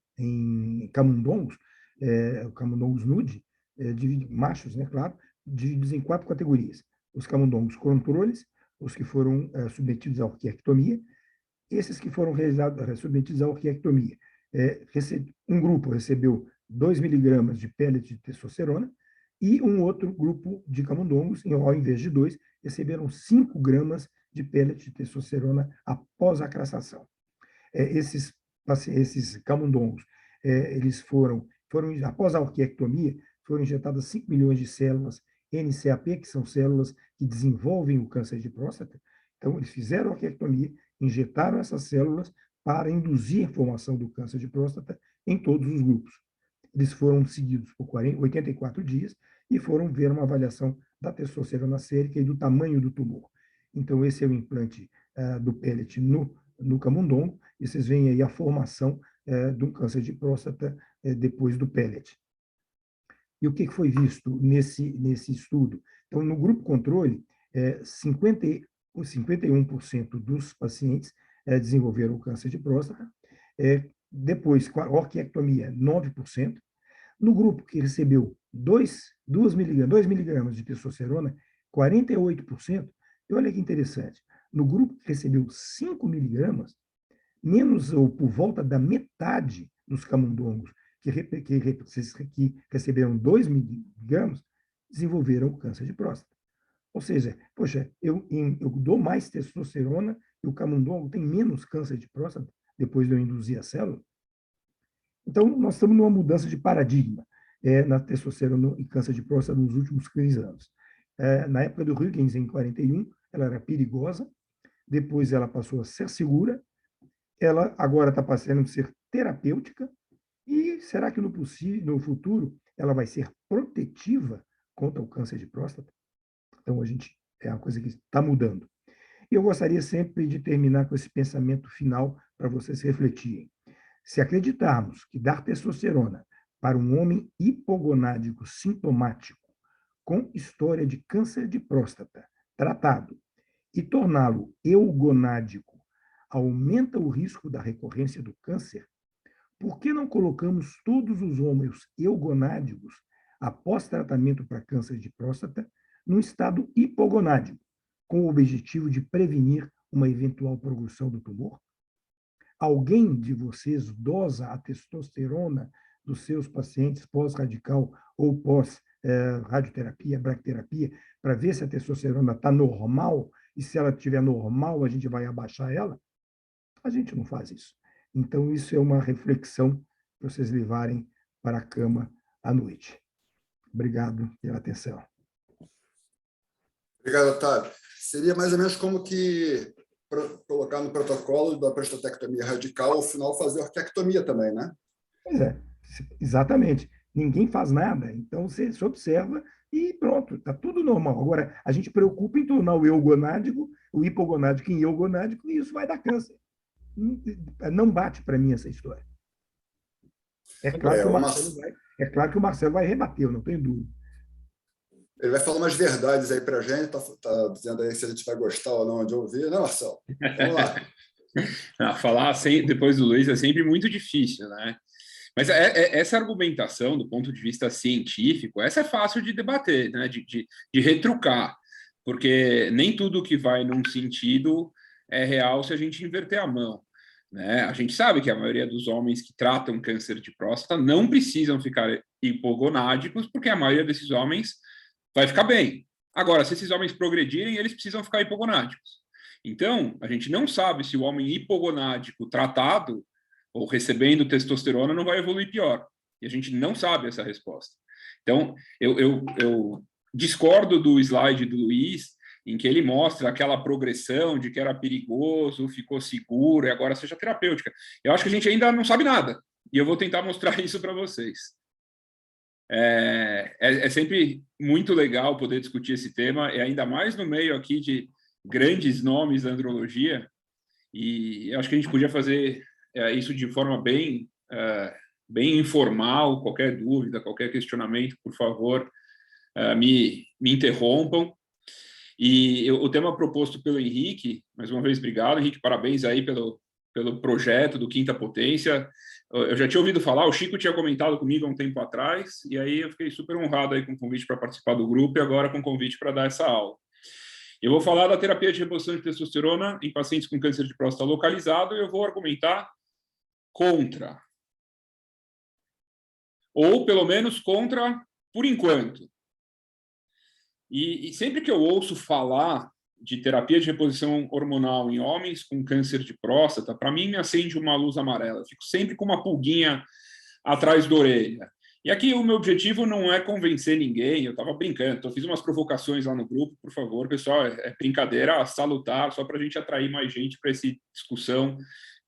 camundongos, camundongos nude, machos, né, claro, divididos em 4 categorias. Os camundongos controles, os que foram submetidos à orquiectomia, esses que foram submetidos à orquiectomia. Um grupo recebeu 2 miligramas de pellet de testosterona e um outro grupo de camundongos, ao invés de 2, receberam 5 gramas de pellet de testosterona após a castração. Esses camundongos, eles foram, após a orquiectomia, foram injetadas 5 milhões de células NCAP, que são células que desenvolvem o câncer de próstata. Então, eles fizeram a orquiectomia, injetaram essas células para induzir a formação do câncer de próstata em todos os grupos. Eles foram seguidos por 84 dias e foram ver uma avaliação da testosterona sérica e do tamanho do tumor. Então, esse é o implante do pellet no camundongo, e vocês veem aí a formação de um câncer de próstata depois do pellet. E o que foi visto nesse estudo? Então, no grupo controle, 51% dos pacientes desenvolveram câncer de próstata, depois, com a orquiectomia, 9%. No grupo que recebeu 2 miligramas de testosterona, 48%. E olha que interessante, no grupo que recebeu 5 miligramas, menos ou por volta da metade dos camundongos que receberam 2 miligramas, desenvolveram câncer de próstata. Ou seja, poxa, eu dou mais testosterona e o camundongo tem menos câncer de próstata depois de eu induzir a célula. Então, nós estamos numa mudança de paradigma na testosterona e câncer de próstata nos últimos 15 anos. Na época do Huygens, em 41, ela era perigosa, depois ela passou a ser segura, ela agora está passando a ser terapêutica, e será que no futuro ela vai ser protetiva contra o câncer de próstata? Então, é uma coisa que está mudando. E eu gostaria sempre de terminar com esse pensamento final para vocês refletirem. Se acreditarmos que dar testosterona para um homem hipogonádico sintomático com história de câncer de próstata tratado e torná-lo eugonádico aumenta o risco da recorrência do câncer, por que não colocamos todos os homens eugonádicos após tratamento para câncer de próstata num estado hipogonádico, com o objetivo de prevenir uma eventual progressão do tumor? Alguém de vocês dosa a testosterona dos seus pacientes pós-radical ou pós-radioterapia, bracterapia, para ver se a testosterona está normal, e se ela estiver normal, a gente vai abaixar ela? A gente não faz isso. Então, isso é uma reflexão para vocês levarem para a cama à noite. Obrigado pela atenção. Obrigado, Otávio. Seria mais ou menos como que colocar no protocolo da prostatectomia radical, ao final fazer orquiectomia também, né? Pois é, exatamente. Ninguém faz nada, então você se observa e pronto, está tudo normal. Agora, a gente preocupa em tornar o eugonádico, o hipogonádico em eugonádico, e isso vai dar câncer. Não bate para mim essa história. É claro que o Marcelo vai rebater, eu não tenho dúvida. Ele vai falar umas verdades aí para a gente, tá dizendo aí se a gente vai gostar ou não de ouvir, né, Marcelo? Vamos lá. Falar depois do Luiz é sempre muito difícil, né? Mas essa argumentação, do ponto de vista científico, essa é fácil de debater, né? de retrucar, porque nem tudo que vai num sentido é real se a gente inverter a mão. Né? A gente sabe que a maioria dos homens que tratam câncer de próstata não precisam ficar hipogonádicos, porque a maioria desses homens vai ficar bem. Agora, se esses homens progredirem, eles precisam ficar hipogonádicos. Então, a gente não sabe se o homem hipogonádico tratado ou recebendo testosterona não vai evoluir pior. E a gente não sabe essa resposta. Então, eu discordo do slide do Luiz, em que ele mostra aquela progressão de que era perigoso, ficou seguro, e agora seja terapêutica. Eu acho que a gente ainda não sabe nada. E eu vou tentar mostrar isso para vocês. É sempre muito legal poder discutir esse tema, e ainda mais no meio aqui de grandes nomes da andrologia, e eu acho que a gente podia fazer isso de forma bem informal. Qualquer dúvida, qualquer questionamento, por favor, me interrompam. E o tema proposto pelo Henrique, mais uma vez, obrigado, Henrique, parabéns aí pelo projeto do Quinta Potência. Eu já tinha ouvido falar, o Chico tinha comentado comigo há um tempo atrás, e aí eu fiquei super honrado aí com o convite para participar do grupo, e agora com o convite para dar essa aula. Eu vou falar da terapia de reposição de testosterona em pacientes com câncer de próstata localizado, e eu vou argumentar contra. Ou, pelo menos, contra por enquanto. E sempre que eu ouço falar de terapia de reposição hormonal em homens com câncer de próstata, para mim me acende uma luz amarela. Eu fico sempre com uma pulguinha atrás da orelha. E aqui o meu objetivo não é convencer ninguém, eu estava brincando, eu fiz umas provocações lá no grupo, por favor, pessoal, é brincadeira salutar, só para a gente atrair mais gente para essa discussão,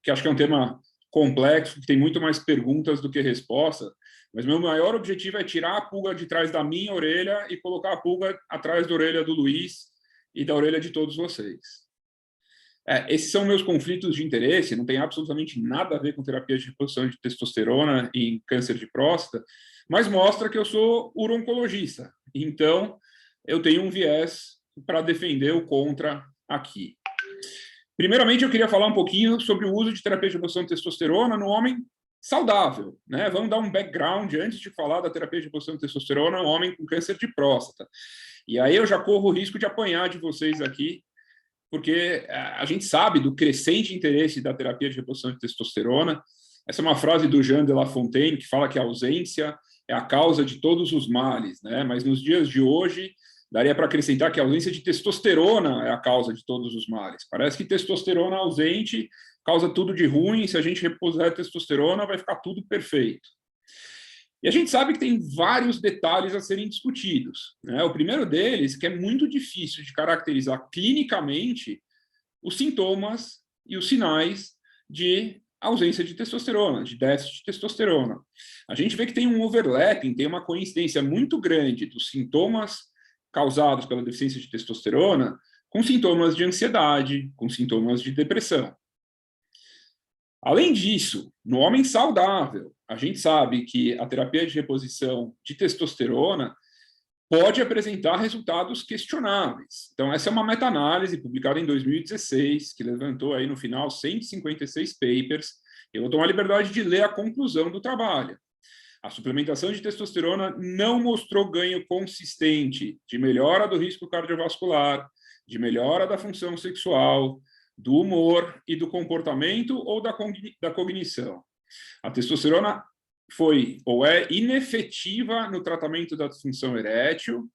que acho que é um tema complexo, que tem muito mais perguntas do que respostas, mas meu maior objetivo é tirar a pulga de trás da minha orelha e colocar a pulga atrás da orelha do Luiz e da orelha de todos vocês. Esses são meus conflitos de interesse, não tem absolutamente nada a ver com terapia de reposição de testosterona em câncer de próstata, mas mostra que eu sou uro-oncologista. Então, eu tenho um viés para defender o contra aqui. Primeiramente, eu queria falar um pouquinho sobre o uso de terapia de reposição de testosterona no homem saudável, né? Vamos dar um background antes de falar da terapia de reposição de testosterona no homem com câncer de próstata. E aí eu já corro o risco de apanhar de vocês aqui, porque a gente sabe do crescente interesse da terapia de reposição de testosterona. Essa é uma frase do Jean de La Fontaine, que fala que a ausência é a causa de todos os males, né? Mas nos dias de hoje, daria para acrescentar que a ausência de testosterona é a causa de todos os males. Parece que testosterona ausente causa tudo de ruim, se a gente repuser a testosterona, vai ficar tudo perfeito. E a gente sabe que tem vários detalhes a serem discutidos, né? O primeiro deles, que é muito difícil de caracterizar clinicamente os sintomas e os sinais de ausência de testosterona, de déficit de testosterona. A gente vê que tem um overlapping, tem uma coincidência muito grande dos sintomas causados pela deficiência de testosterona com sintomas de ansiedade, com sintomas de depressão. Além disso, no homem saudável, a gente sabe que a terapia de reposição de testosterona pode apresentar resultados questionáveis. Então, essa é uma meta-análise publicada em 2016, que levantou aí no final 156 papers. Eu vou tomar a liberdade de ler a conclusão do trabalho. A suplementação de testosterona não mostrou ganho consistente de melhora do risco cardiovascular, de melhora da função sexual, do humor e do comportamento ou da cognição. A testosterona foi ou é inefetiva no tratamento da disfunção erétil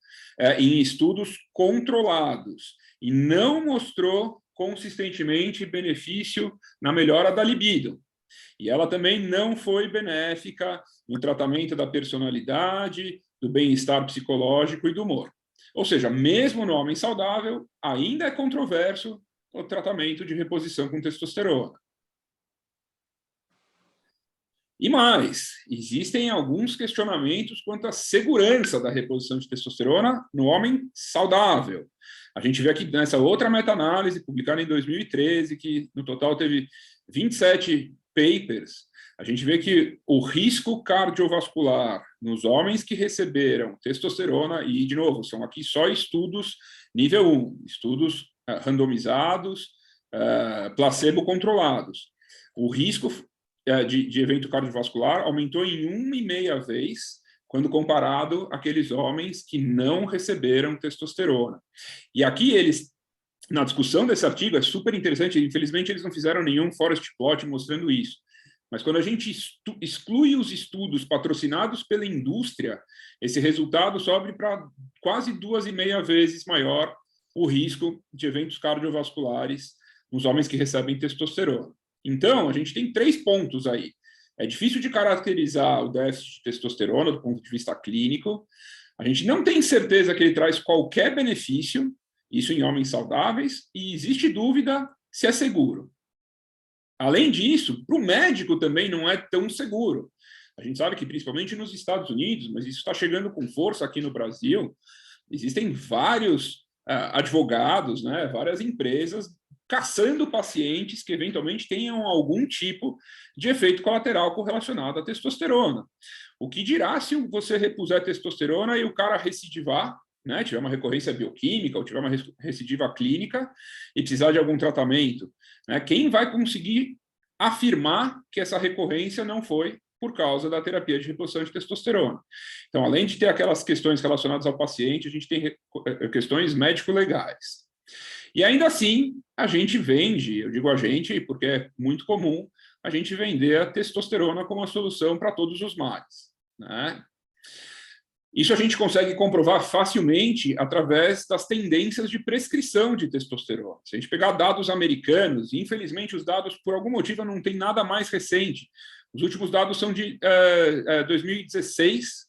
em estudos controlados e não mostrou consistentemente benefício na melhora da libido. E ela também não foi benéfica no tratamento da personalidade, do bem-estar psicológico e do humor. Ou seja, mesmo no homem saudável, ainda é controverso o tratamento de reposição com testosterona. E mais, existem alguns questionamentos quanto à segurança da reposição de testosterona no homem saudável. A gente vê aqui nessa outra meta-análise, publicada em 2013, que no total teve 27 papers, a gente vê que o risco cardiovascular nos homens que receberam testosterona, e, de novo, são aqui só estudos nível 1, estudos randomizados, placebo-controlados. O risco de evento cardiovascular aumentou em 1,5 vezes quando comparado àqueles homens que não receberam testosterona. E aqui eles, na discussão desse artigo, é super interessante, infelizmente eles não fizeram nenhum forest plot mostrando isso, mas quando a gente exclui os estudos patrocinados pela indústria, esse resultado sobe para quase 2,5 vezes maior o risco de eventos cardiovasculares nos homens que recebem testosterona. Então, a gente tem 3 pontos aí. É difícil de caracterizar o déficit de testosterona do ponto de vista clínico. A gente não tem certeza que ele traz qualquer benefício, isso em homens saudáveis, e existe dúvida se é seguro. Além disso, para o médico também não é tão seguro. A gente sabe que, principalmente nos Estados Unidos, mas isso está chegando com força aqui no Brasil, existem vários advogados, né, várias empresas caçando pacientes que eventualmente tenham algum tipo de efeito colateral correlacionado à testosterona. O que dirá se você repuser testosterona e o cara recidivar, né, tiver uma recorrência bioquímica ou tiver uma recidiva clínica e precisar de algum tratamento? Né? Quem vai conseguir afirmar que essa recorrência não foi por causa da terapia de reposição de testosterona? Então, além de ter aquelas questões relacionadas ao paciente, a gente tem questões médico-legais. E ainda assim, a gente vende, eu digo a gente porque é muito comum, a gente vender a testosterona como a solução para todos os males, né? Isso a gente consegue comprovar facilmente através das tendências de prescrição de testosterona. Se a gente pegar dados americanos, infelizmente os dados, por algum motivo, não tem nada mais recente. Os últimos dados são de 2016,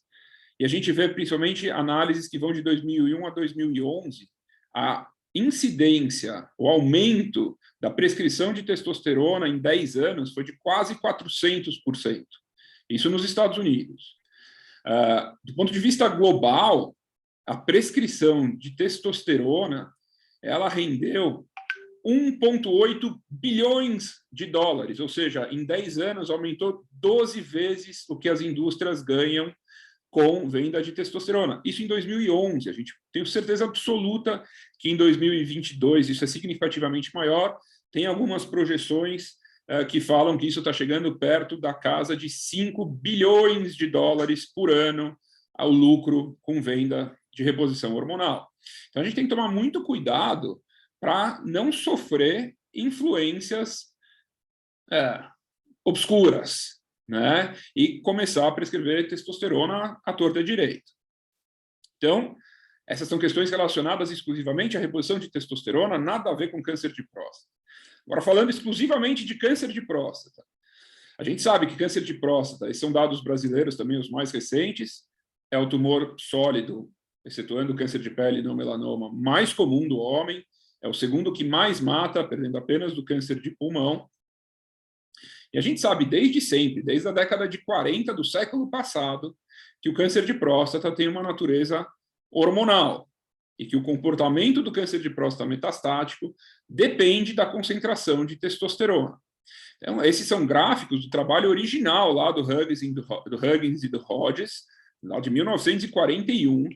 e a gente vê principalmente análises que vão de 2001 a 2011, a incidência, o aumento da prescrição de testosterona em 10 anos foi de quase 400%. Isso nos Estados Unidos. Do ponto de vista global, a prescrição de testosterona, ela rendeu 1,8 bilhões de dólares, ou seja, em 10 anos aumentou 12 vezes o que as indústrias ganham com venda de testosterona. Isso em 2011. A gente tem certeza absoluta que em 2022 isso é significativamente maior. Tem algumas projeções que falam que isso está chegando perto da casa de 5 bilhões de dólares por ano ao lucro com venda de reposição hormonal. Então, a gente tem que tomar muito cuidado para não sofrer influências obscuras, né? E começar a prescrever testosterona à torta e à direita. Então, essas são questões relacionadas exclusivamente à reposição de testosterona, nada a ver com câncer de próstata. Agora, falando exclusivamente de câncer de próstata, a gente sabe que câncer de próstata, esses são dados brasileiros também, os mais recentes, é o tumor sólido, excetuando o câncer de pele e não melanoma, mais comum do homem, é o segundo que mais mata, perdendo apenas do câncer de pulmão. E a gente sabe desde sempre, desde a década de 40 do século passado, que o câncer de próstata tem uma natureza hormonal e que o comportamento do câncer de próstata metastático depende da concentração de testosterona. Então, esses são gráficos do trabalho original lá do Huggins e do Hodges, lá de 1941,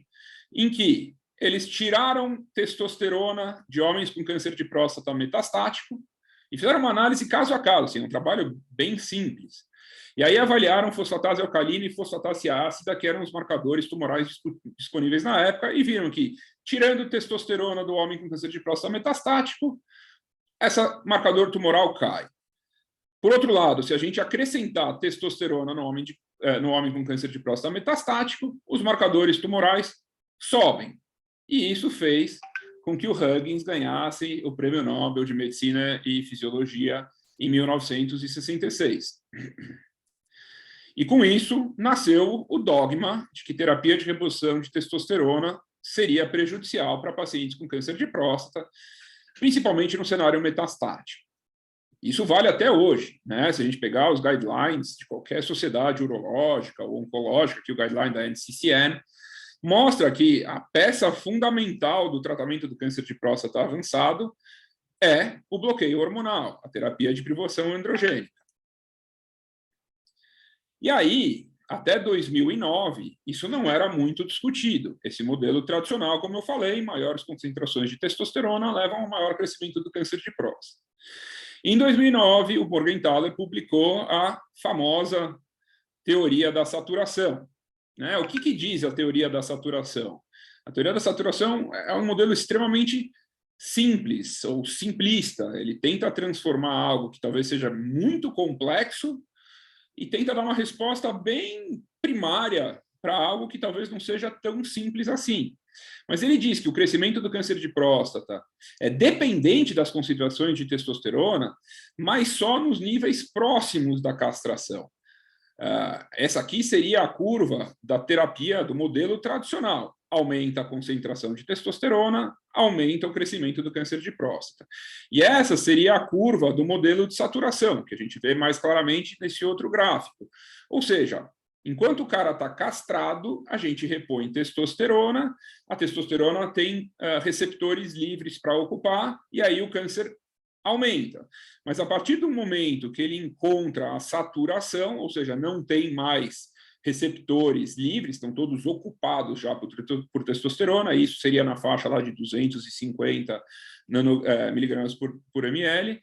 em que eles tiraram testosterona de homens com câncer de próstata metastático e fizeram uma análise caso a caso, assim, um trabalho bem simples. E aí avaliaram fosfatase alcalina e fosfatase ácida, que eram os marcadores tumorais disponíveis na época, e viram que, tirando testosterona do homem com câncer de próstata metastático, esse marcador tumoral cai. Por outro lado, se a gente acrescentar testosterona no homem com câncer de próstata metastático, os marcadores tumorais sobem. E isso fez com que o Huggins ganhasse o Prêmio Nobel de Medicina e Fisiologia em 1966. E com isso nasceu o dogma de que terapia de reposição de testosterona seria prejudicial para pacientes com câncer de próstata, principalmente no cenário metastático. Isso vale até hoje, né? Se a gente pegar os guidelines de qualquer sociedade urológica ou oncológica, que o guideline da NCCN mostra que a peça fundamental do tratamento do câncer de próstata avançado é o bloqueio hormonal, a terapia de privação androgênica. E aí, até 2009, isso não era muito discutido. Esse modelo tradicional, como eu falei, maiores concentrações de testosterona levam ao maior crescimento do câncer de próstata. Em 2009, o Morgenthaler publicou a famosa teoria da saturação. Né? O que diz a teoria da saturação? A teoria da saturação é um modelo extremamente simples ou simplista. Ele tenta transformar algo que talvez seja muito complexo e tenta dar uma resposta bem primária para algo que talvez não seja tão simples assim. Mas ele diz que o crescimento do câncer de próstata é dependente das concentrações de testosterona, mas só nos níveis próximos da castração. Essa aqui seria a curva da terapia do modelo tradicional. Aumenta a concentração de testosterona, aumenta o crescimento do câncer de próstata. E essa seria a curva do modelo de saturação, que a gente vê mais claramente nesse outro gráfico. Ou seja, enquanto o cara está castrado, a gente repõe testosterona, a testosterona tem receptores livres para ocupar, e aí o câncer aumenta. Mas a partir do momento que ele encontra a saturação, ou seja, não tem mais receptores livres, estão todos ocupados já por testosterona, isso seria na faixa lá de 250 miligramas por ml.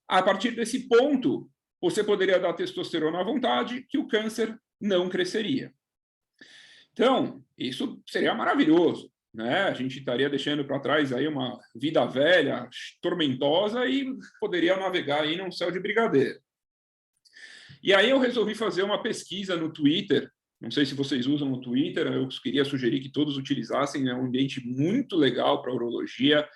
A partir desse ponto, você poderia dar testosterona à vontade, que o câncer não cresceria. Então, isso seria maravilhoso, né? A gente estaria deixando para trás aí uma vida velha, tormentosa, e poderia navegar aí num céu de brigadeiro. E aí eu resolvi fazer uma pesquisa no Twitter. Não sei se vocês usam o Twitter, eu queria sugerir que todos utilizassem, é um ambiente muito legal para a urologia,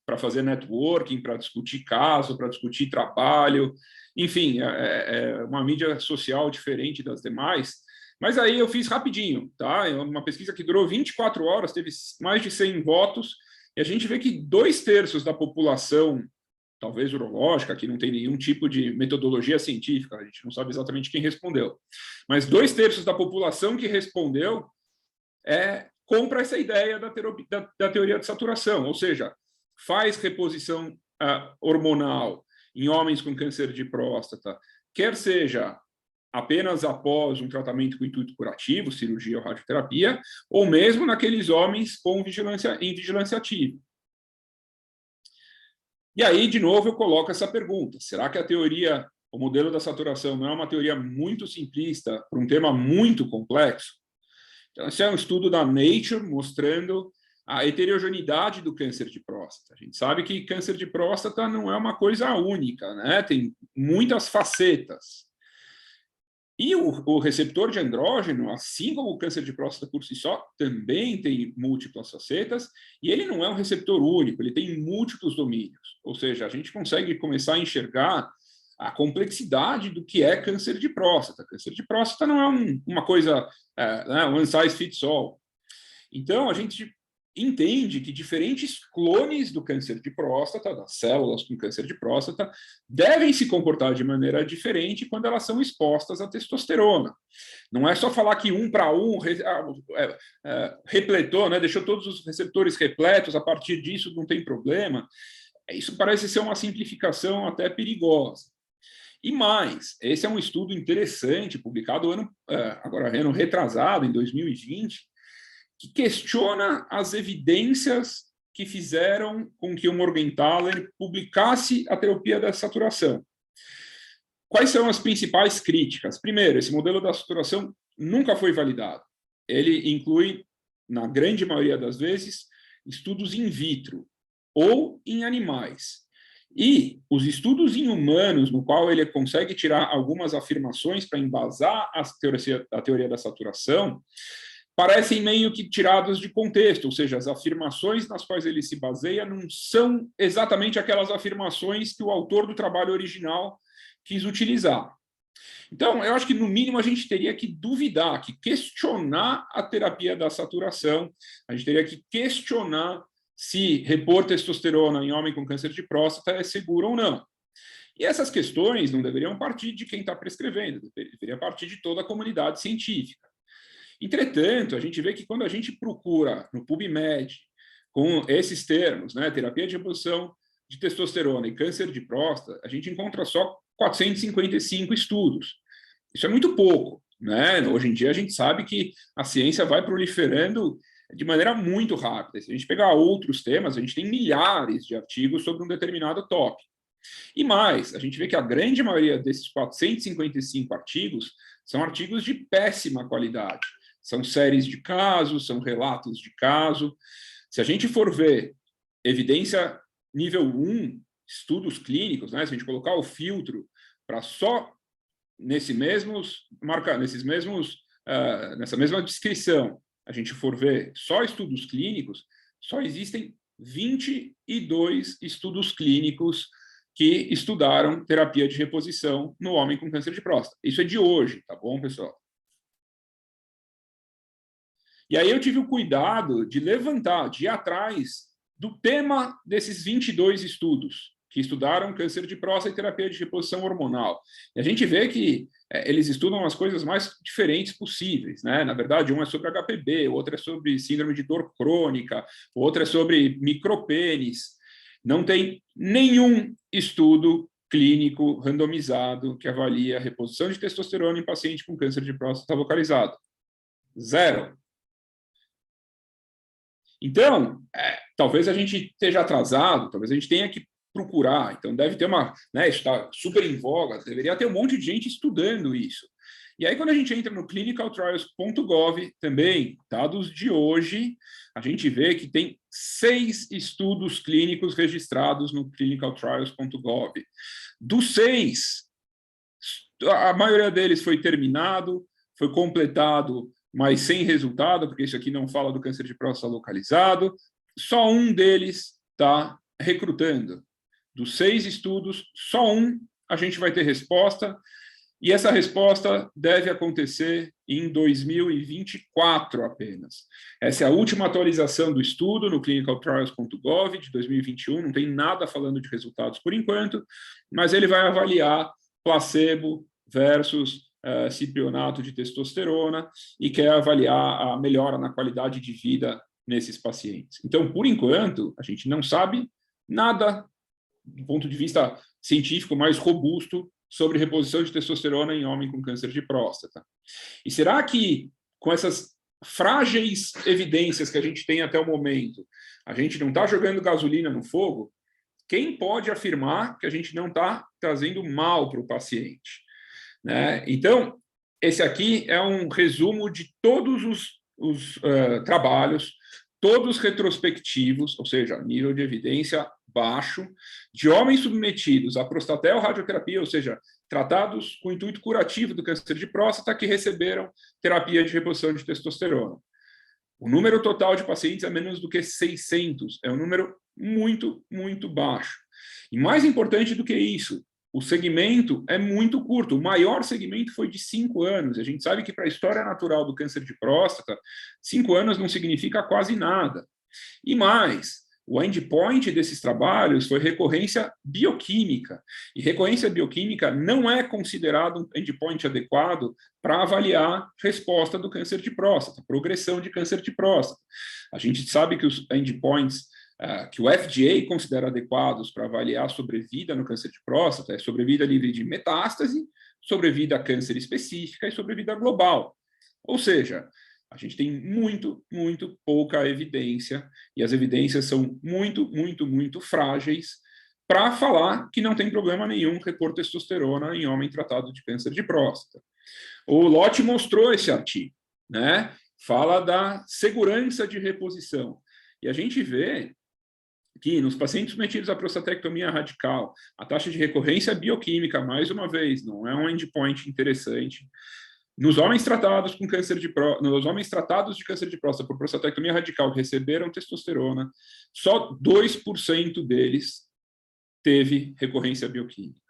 para fazer networking, para discutir caso, para discutir trabalho, enfim, é uma mídia social diferente das demais. Mas aí eu fiz rapidinho, tá? É uma pesquisa que durou 24 horas, teve mais de 100 votos, e a gente vê que 2/3 da população, talvez urológica, que não tem nenhum tipo de metodologia científica, a gente não sabe exatamente quem respondeu, mas 2/3 da população que respondeu compra essa ideia da teoria de saturação, ou seja, faz reposição hormonal em homens com câncer de próstata, quer seja apenas após um tratamento com intuito curativo, cirurgia ou radioterapia, ou mesmo naqueles homens com vigilância ativa. E aí, de novo, eu coloco essa pergunta. Será que o modelo da saturação não é uma teoria muito simplista para um tema muito complexo? Então, esse é um estudo da Nature mostrando a heterogeneidade do câncer de próstata. A gente sabe que câncer de próstata não é uma coisa única, né? Tem muitas facetas. E o receptor de andrógeno, assim como o câncer de próstata por si só, também tem múltiplas facetas, e ele não é um receptor único, ele tem múltiplos domínios. Ou seja, a gente consegue começar a enxergar a complexidade do que é câncer de próstata. Câncer de próstata não é uma coisa, one size fits all. Então, a gente entende que diferentes clones do câncer de próstata, das células com câncer de próstata, devem se comportar de maneira diferente quando elas são expostas à testosterona. Não é só falar que um para um repletou, né, deixou todos os receptores repletos, a partir disso não tem problema. Isso parece ser uma simplificação até perigosa. E mais, esse é um estudo interessante, publicado ano retrasado, em 2020, que questiona as evidências que fizeram com que o Morgenthaler publicasse a terapia da saturação. Quais são as principais críticas? Primeiro, esse modelo da saturação nunca foi validado. Ele inclui, na grande maioria das vezes, estudos in vitro ou em animais. E os estudos em humanos, no qual ele consegue tirar algumas afirmações para embasar a teoria da saturação, parecem meio que tirados de contexto, ou seja, as afirmações nas quais ele se baseia não são exatamente aquelas afirmações que o autor do trabalho original quis utilizar. Então, eu acho que, no mínimo, a gente teria que duvidar, que questionar a terapia da saturação, a gente teria que questionar se repor testosterona em homem com câncer de próstata é seguro ou não. E essas questões não deveriam partir de quem está prescrevendo, deveria partir de toda a comunidade científica. Entretanto, a gente vê que quando a gente procura no PubMed, com esses termos, né, terapia de reposição de testosterona e câncer de próstata, a gente encontra só 455 estudos. Isso é muito pouco, né? Hoje em dia a gente sabe que a ciência vai proliferando de maneira muito rápida. Se a gente pegar outros temas, a gente tem milhares de artigos sobre um determinado tópico. E mais, a gente vê que a grande maioria desses 455 artigos são artigos de péssima qualidade. São séries de casos, são relatos de caso. Se a gente for ver evidência nível 1, estudos clínicos, né? Se a gente colocar o filtro para só nessa mesma descrição, a gente for ver só estudos clínicos, só existem 22 estudos clínicos que estudaram terapia de reposição no homem com câncer de próstata. Isso é de hoje, tá bom, pessoal? E aí eu tive o cuidado de levantar, de ir atrás do tema desses 22 estudos que estudaram câncer de próstata e terapia de reposição hormonal. E a gente vê que eles estudam as coisas mais diferentes possíveis, né? Na verdade, um é sobre HPV, o outro é sobre síndrome de dor crônica, o outro é sobre micropênis. Não tem nenhum estudo clínico randomizado que avalia a reposição de testosterona em paciente com câncer de próstata localizado. Zero. Então, talvez a gente esteja atrasado, talvez a gente tenha que procurar. Então, deve ter uma... Né, isso está super em voga, deveria ter um monte de gente estudando isso. E aí, quando a gente entra no clinicaltrials.gov, também, dados de hoje, a gente vê que tem 6 estudos clínicos registrados no clinicaltrials.gov. Dos 6, a maioria deles foi terminado, foi completado, mas sem resultado, porque isso aqui não fala do câncer de próstata localizado. Só um deles está recrutando. Dos 6 estudos, só um a gente vai ter resposta, e essa resposta deve acontecer em 2024 apenas. Essa é a última atualização do estudo no clinicaltrials.gov de 2021, não tem nada falando de resultados por enquanto, mas ele vai avaliar placebo versus ciprionato de testosterona e quer avaliar a melhora na qualidade de vida nesses pacientes. Então, por enquanto, a gente não sabe nada do ponto de vista científico mais robusto sobre reposição de testosterona em homem com câncer de próstata. E será que, com essas frágeis evidências que a gente tem até o momento, a gente não está jogando gasolina no fogo? Quem pode afirmar que a gente não está trazendo mal para o paciente? Né? Então, esse aqui é um resumo de todos os trabalhos, todos retrospectivos, ou seja, nível de evidência baixo, de homens submetidos à prostatel-radioterapia, ou seja, tratados com intuito curativo do câncer de próstata, que receberam terapia de reposição de testosterona. O número total de pacientes é menos do que 600, é um número muito, muito baixo. E mais importante do que isso, o segmento é muito curto, o maior segmento foi de 5 anos. A gente sabe que para a história natural do câncer de próstata, 5 anos não significa quase nada. E mais, o endpoint desses trabalhos foi recorrência bioquímica. E recorrência bioquímica não é considerado um endpoint adequado para avaliar resposta do câncer de próstata, progressão de câncer de próstata. A gente sabe que os endpoints que o FDA considera adequados para avaliar sobrevida no câncer de próstata é sobrevida livre de metástase, sobrevida a câncer específica e sobrevida global. Ou seja, a gente tem muito, muito pouca evidência, e as evidências são muito, muito, muito frágeis para falar que não tem problema nenhum repor testosterona em homem tratado de câncer de próstata. O Lott mostrou esse artigo, né? Fala da segurança de reposição. E a gente vê que nos pacientes submetidos à prostatectomia radical, a taxa de recorrência bioquímica, mais uma vez, não é um endpoint interessante, Nos homens tratados com câncer nos homens tratados de câncer de próstata por prostatectomia radical que receberam testosterona, só 2% deles teve recorrência bioquímica.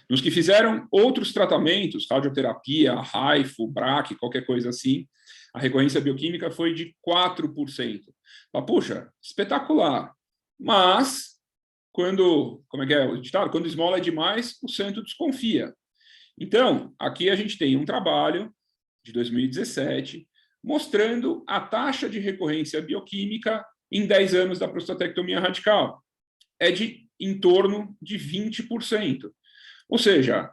Nos que fizeram outros tratamentos, radioterapia, HIFU, BRAC, qualquer coisa assim, a recorrência bioquímica foi de 4%. Mas, puxa, espetacular. Mas, como é que é o ditado? Quando esmola é demais, o santo desconfia. Então, aqui a gente tem um trabalho de 2017 mostrando a taxa de recorrência bioquímica em 10 anos da prostatectomia radical. É de em torno de 20%. Ou seja,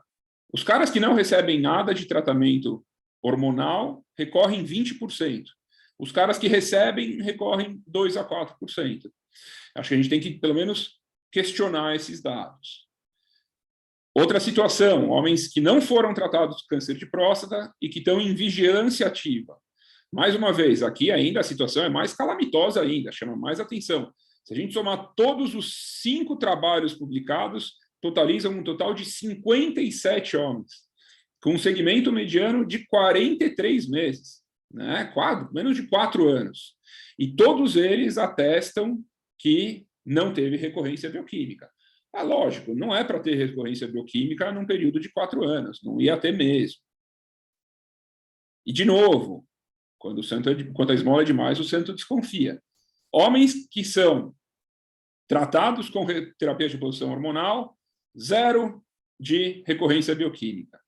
os caras que não recebem nada de tratamento hormonal recorrem 20%. Os caras que recebem recorrem 2 a 4%. Acho que a gente tem que, pelo menos, questionar esses dados. Outra situação, homens que não foram tratados de câncer de próstata e que estão em vigilância ativa. Mais uma vez, aqui ainda a situação é mais calamitosa ainda, chama mais atenção. Se a gente somar todos os 5 trabalhos publicados, totalizam um total de 57 homens, com um segmento mediano de 43 meses, né? Menos de 4 anos. E todos eles atestam que não teve recorrência bioquímica. Lógico, não é para ter recorrência bioquímica num período de 4 anos, não ia ter mesmo. E, de novo, quando a esmola é demais, o santo desconfia. Homens que são tratados com terapia de reposição hormonal, 0 de recorrência bioquímica,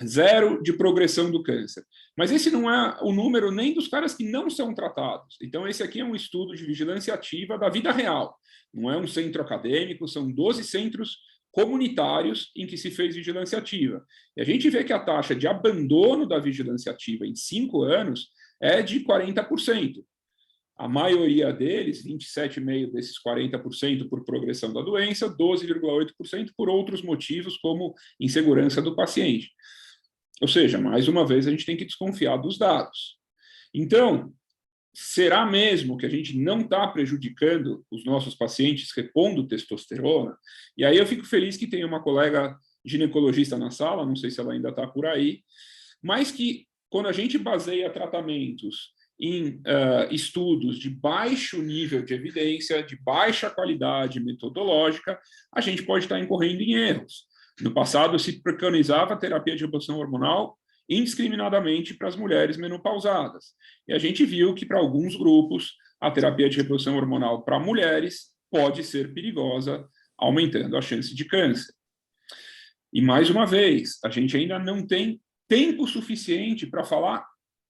0 de progressão do câncer. Mas esse não é o número nem dos caras que não são tratados. Então, esse aqui é um estudo de vigilância ativa da vida real. Não é um centro acadêmico, são 12 centros comunitários em que se fez vigilância ativa. E a gente vê que a taxa de abandono da vigilância ativa em 5 anos é de 40%. A maioria deles, 27,5% desses 40% por progressão da doença, 12,8% por outros motivos, como insegurança do paciente. Ou seja, mais uma vez, a gente tem que desconfiar dos dados. Então, será mesmo que a gente não está prejudicando os nossos pacientes repondo testosterona? E aí eu fico feliz que tem uma colega ginecologista na sala, não sei se ela ainda está por aí, mas que quando a gente baseia tratamentos em estudos de baixo nível de evidência, de baixa qualidade metodológica, a gente pode estar incorrendo em erros. No passado, se preconizava a terapia de reposição hormonal indiscriminadamente para as mulheres menopausadas. E a gente viu que, para alguns grupos, a terapia de reposição hormonal para mulheres pode ser perigosa, aumentando a chance de câncer. E, mais uma vez, a gente ainda não tem tempo suficiente para falar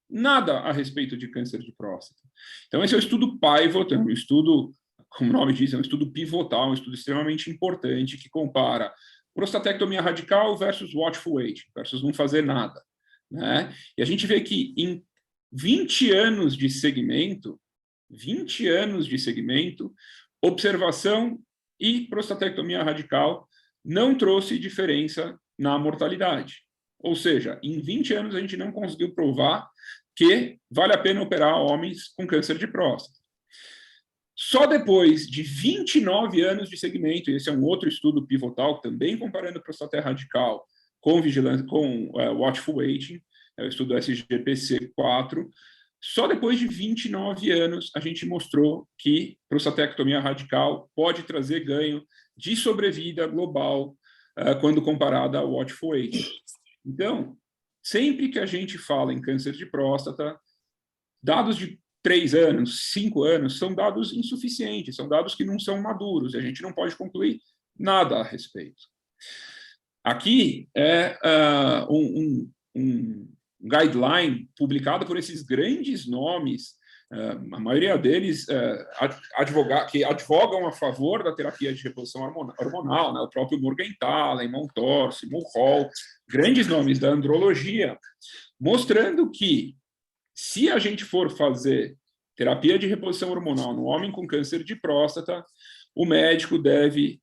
nada a respeito de câncer de próstata. Então, esse é o estudo Pivot, um estudo, como o nome diz, é um estudo pivotal, um estudo extremamente importante que compara prostatectomia radical versus watchful waiting, versus não fazer nada, né? E a gente vê que em 20 anos de segmento, observação e prostatectomia radical não trouxe diferença na mortalidade. Ou seja, em 20 anos a gente não conseguiu provar que vale a pena operar homens com câncer de próstata. Só depois de 29 anos de segmento, e esse é um outro estudo pivotal, também comparando prostatectomia radical com vigilância, com watchful waiting, é o estudo SGPC4, só depois de 29 anos a gente mostrou que prostatectomia radical pode trazer ganho de sobrevida global quando comparada ao watchful waiting. Então, sempre que a gente fala em câncer de próstata, dados de 3 anos, 5 anos, são dados insuficientes, são dados que não são maduros, e a gente não pode concluir nada a respeito. Aqui é um guideline publicado por esses grandes nomes, a maioria deles que advogam a favor da terapia de reposição hormonal, né? O próprio Morgenthaler, Montorsi, Mulhall, grandes nomes da andrologia, mostrando que se a gente for fazer terapia de reposição hormonal no homem com câncer de próstata, o médico deve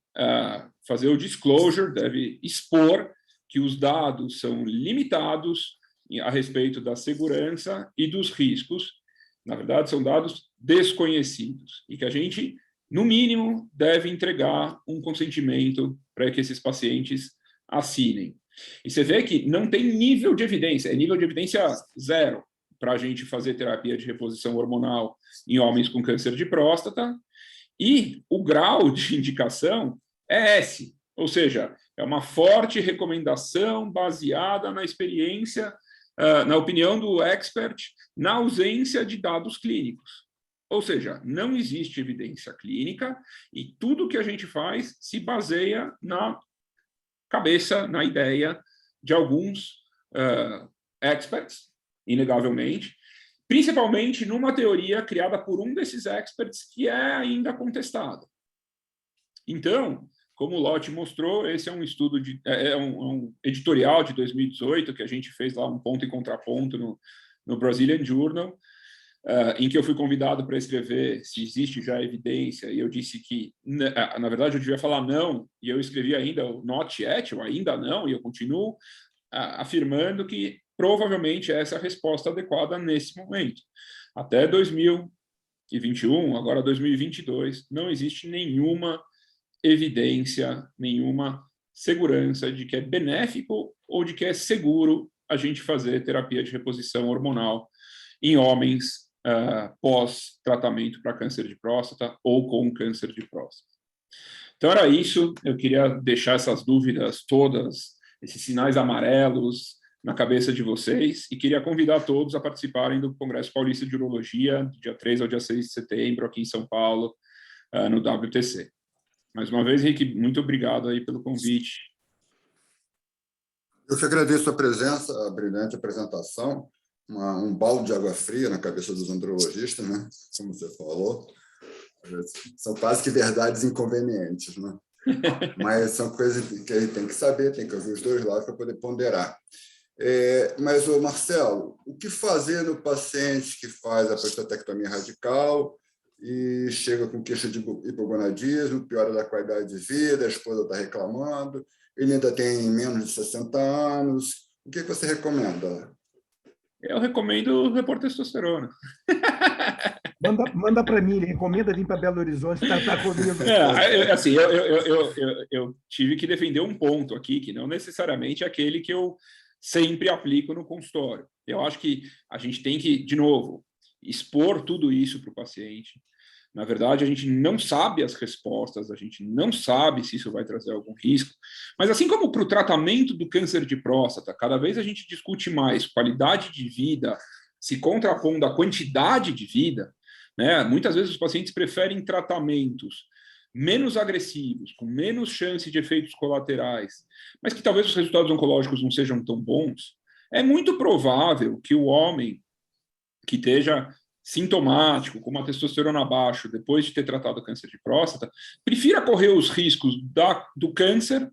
fazer o disclosure, deve expor que os dados são limitados a respeito da segurança e dos riscos. Na verdade, são dados desconhecidos e que a gente, no mínimo, deve entregar um consentimento para que esses pacientes assinem. E você vê que não tem nível de evidência, é nível de evidência 0 para a gente fazer terapia de reposição hormonal em homens com câncer de próstata, e o grau de indicação é S, ou seja, é uma forte recomendação baseada na experiência, na opinião do expert, na ausência de dados clínicos. Ou seja, não existe evidência clínica e tudo que a gente faz se baseia na cabeça, na ideia de alguns experts, inegavelmente, principalmente numa teoria criada por um desses experts que é ainda contestada. Então, como o Lotte mostrou, esse é um estudo, um editorial de 2018, que a gente fez lá um ponto e contraponto no Brazilian Journal, em que eu fui convidado para escrever se existe já evidência, e eu disse que, na verdade, eu devia falar não, e eu escrevi ainda o not yet, o ainda não, e eu continuo afirmando que provavelmente essa é a resposta adequada nesse momento. Até 2021, agora 2022, não existe nenhuma evidência, nenhuma segurança de que é benéfico ou de que é seguro a gente fazer terapia de reposição hormonal em homens pós-tratamento para câncer de próstata ou com câncer de próstata. Então, era isso. Eu queria deixar essas dúvidas todas, esses sinais amarelos na cabeça de vocês, e queria convidar todos a participarem do Congresso Paulista de Urologia, dia 3 ao dia 6 de setembro, aqui em São Paulo, no WTC. Mais uma vez, Henrique, muito obrigado aí pelo convite. Eu que agradeço a presença, a brilhante apresentação, um balde de água fria na cabeça dos andrologistas, né? Como você falou. São quase que verdades inconvenientes, né? Mas são coisas que a gente tem que saber, tem que ouvir os dois lados para poder ponderar. Mas, Marcelo, o que fazer no paciente que faz a prostatectomia radical e chega com queixa de hipogonadismo, piora da qualidade de vida, a esposa está reclamando, ele ainda tem menos de 60 anos, o que você recomenda? Eu recomendo repor testosterona. Manda para mim, recomenda vir para Belo Horizonte tratar comigo. Assim, eu tive que defender um ponto aqui, que não necessariamente é aquele que eu sempre aplico no consultório. Eu acho que a gente tem que, de novo, expor tudo isso para o paciente. Na verdade, a gente não sabe as respostas, a gente não sabe se isso vai trazer algum risco. Mas assim como para o tratamento do câncer de próstata, cada vez a gente discute mais qualidade de vida, se contrapondo à quantidade de vida, né? Muitas vezes os pacientes preferem tratamentos menos agressivos, com menos chance de efeitos colaterais, mas que talvez os resultados oncológicos não sejam tão bons. É muito provável que o homem que esteja sintomático, com uma testosterona abaixo, depois de ter tratado o câncer de próstata, prefira correr os riscos do câncer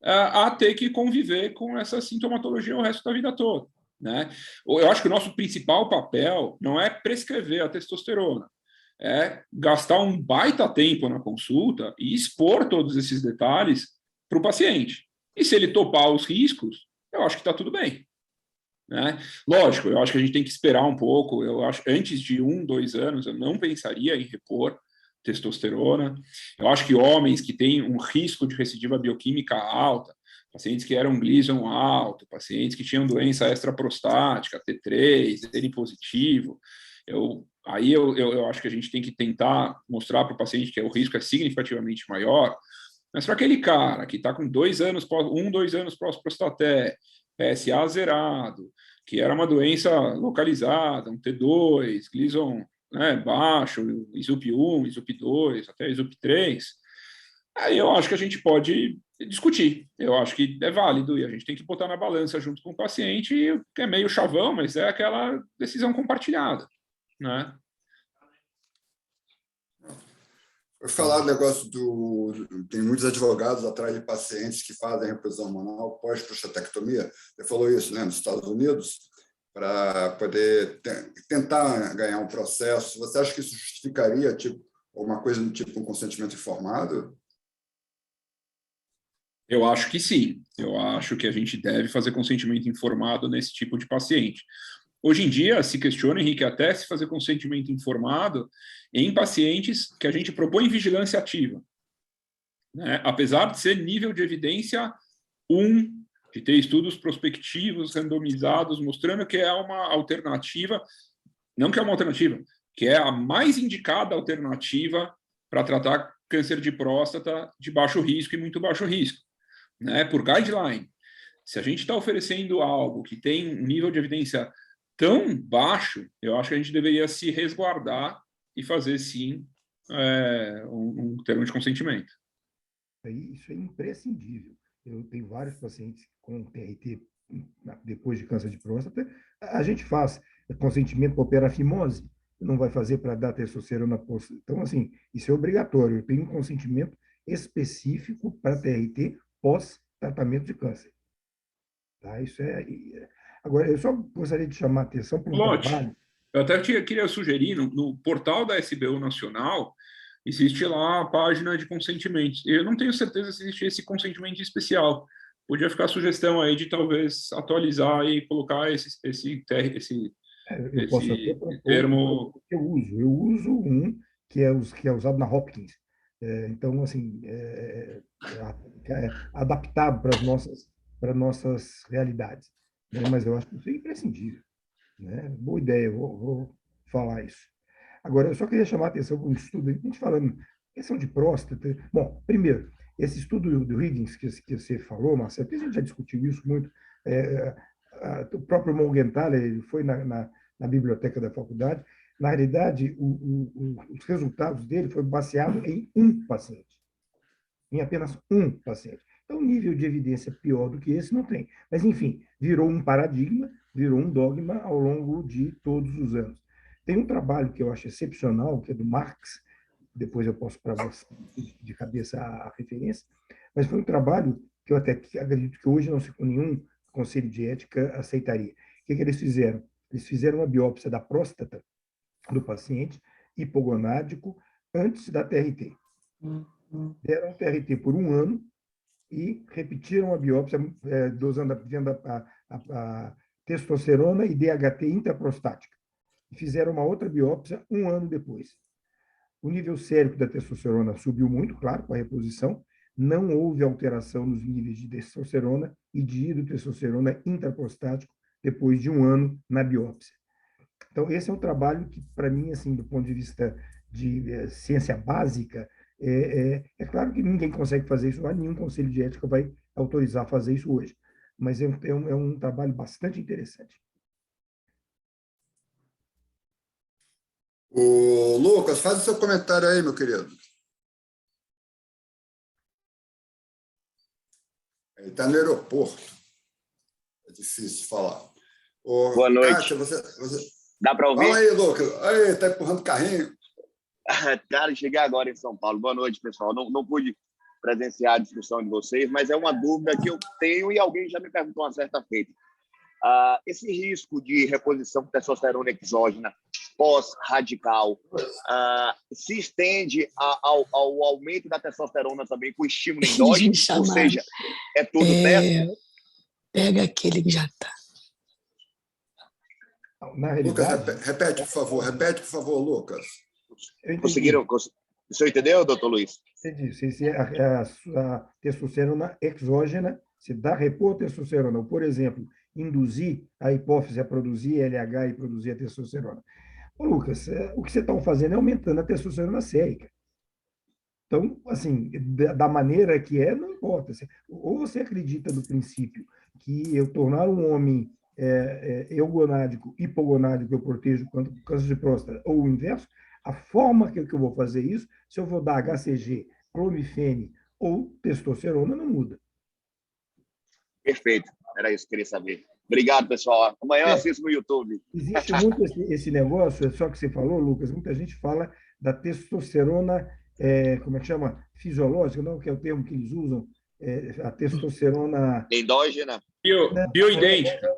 a ter que conviver com essa sintomatologia o resto da vida toda, né? Eu acho que o nosso principal papel não é prescrever a testosterona, é gastar um baita tempo na consulta e expor todos esses detalhes para o paciente. E se ele topar os riscos, eu acho que está tudo bem. Né? Lógico, eu acho que a gente tem que esperar um pouco. Eu acho antes de 1, 2 anos, eu não pensaria em repor testosterona. Eu acho que homens que têm um risco de recidiva bioquímica alta, pacientes que eram Gleason alto, pacientes que tinham doença extraprostática, T3, N positivo, eu acho que a gente tem que tentar mostrar para o paciente que o risco é significativamente maior. Mas para aquele cara que está com 2 anos pós-prostaté, PSA zerado, que era uma doença localizada, um T2, Gleason, né, baixo, ISUP1, ISUP2, até ISUP3, aí eu acho que a gente pode discutir. Eu acho que é válido e a gente tem que botar na balança junto com o paciente, que é meio chavão, mas é aquela decisão compartilhada, né? Vou falar do negócio tem muitos advogados atrás de pacientes que fazem reposição hormonal pós-prostatectomia. Você falou isso, né, nos Estados Unidos, para poder tentar ganhar um processo. Você acha que isso justificaria alguma coisa do tipo um consentimento informado? Eu acho que sim. Eu acho que a gente deve fazer consentimento informado nesse tipo de paciente. Hoje em dia, se questiona, Henrique, até se fazer consentimento informado em pacientes que a gente propõe vigilância ativa, né? Apesar de ser nível de evidência 1 de ter estudos prospectivos, randomizados, mostrando que é uma alternativa, não que é uma alternativa, que é a mais indicada alternativa para tratar câncer de próstata de baixo risco e muito baixo risco, né? Por guideline. Se a gente está oferecendo algo que tem um nível de evidência tão baixo, eu acho que a gente deveria se resguardar e fazer, sim, um termo de consentimento. Isso é imprescindível. Eu tenho vários pacientes com TRT depois de câncer de próstata. A gente faz consentimento para operar fimose, não vai fazer para dar testosterona posta. Então, assim, isso é obrigatório. Eu tenho um consentimento específico para TRT pós-tratamento de câncer. Tá? Isso é. Agora, eu só gostaria de chamar a atenção para um trabalho. Eu até queria sugerir, no portal da SBU Nacional, existe lá a página de consentimentos. Eu não tenho certeza se existe esse consentimento especial. Podia ficar a sugestão aí de talvez atualizar e colocar esse termo. Eu uso um que é usado na Hopkins. Então, assim, adaptado para nossas realidades. Né? Mas eu acho que isso é imprescindível. Né? Boa ideia, vou falar isso. Agora, eu só queria chamar a atenção para um estudo, a gente falando questão de próstata. Bom, primeiro, esse estudo do Higgins que você falou, Marcelo, que a gente já discutiu isso muito, o próprio Morgenthaler, ele foi na biblioteca da faculdade, na realidade, os resultados dele foram baseados em um paciente, em apenas um paciente. Então, nível de evidência pior do que esse não tem. Mas, enfim, virou um paradigma, virou um dogma ao longo de todos os anos. Tem um trabalho que eu acho excepcional, que é do Marx, depois eu posso para você de cabeça a referência, mas foi um trabalho que eu até acredito que hoje nenhum conselho de ética aceitaria. O que eles fizeram? Eles fizeram uma biópsia da próstata do paciente hipogonádico antes da TRT. Deram TRT por 1 ano e repetiram a biópsia dosando a testosterona e DHT intraprostática. E fizeram uma outra biópsia 1 ano depois. O nível sérico da testosterona subiu muito, claro, com a reposição. Não houve alteração nos níveis de testosterona e de hidrotestosterona intraprostático depois de 1 ano na biópsia. Então, esse é um trabalho que, para mim, assim, do ponto de vista de ciência básica, é claro que ninguém consegue fazer isso, nenhum conselho de ética vai autorizar a fazer isso hoje, mas é um trabalho bastante interessante. O Lucas, faz o seu comentário aí, meu querido. Ele está no aeroporto. É difícil de falar. Boa noite. Kátia, você... Dá para ouvir? Fala aí, Lucas. Aí, está empurrando carrinho. Cara, cheguei agora em São Paulo. Boa noite, pessoal. Não pude presenciar a discussão de vocês, mas é uma dúvida que eu tenho e alguém já me perguntou uma certa feita. Esse risco de reposição de testosterona exógena pós-radical se estende ao aumento da testosterona também com estímulo endógeno? Ou seja, é tudo testo? Pega aquele que já está. Na realidade... Lucas, repete, por favor, Lucas. Conseguiram? O senhor entendeu, doutor Luiz? Você disse, a testosterona exógena, se dá repor testosterona, ou, por exemplo, induzir a hipófise a produzir LH e produzir a testosterona. Ô, Lucas, o que você está fazendo é aumentando a testosterona sérica. Então, assim, da maneira que não importa. Ou você acredita no princípio que eu tornar um homem eugonádico, hipogonádico, eu protejo contra câncer de próstata, ou o inverso, a forma que eu vou fazer isso, se eu vou dar HCG, clomifene ou testosterona, não muda. Perfeito. Era isso que eu queria saber. Obrigado, pessoal. Amanhã eu assisto no YouTube. Existe muito esse negócio, só que você falou, Lucas, muita gente fala da testosterona, como é que chama? Fisiológica, não, que é o termo que eles usam, a testosterona... Endógena. Bioidêntica.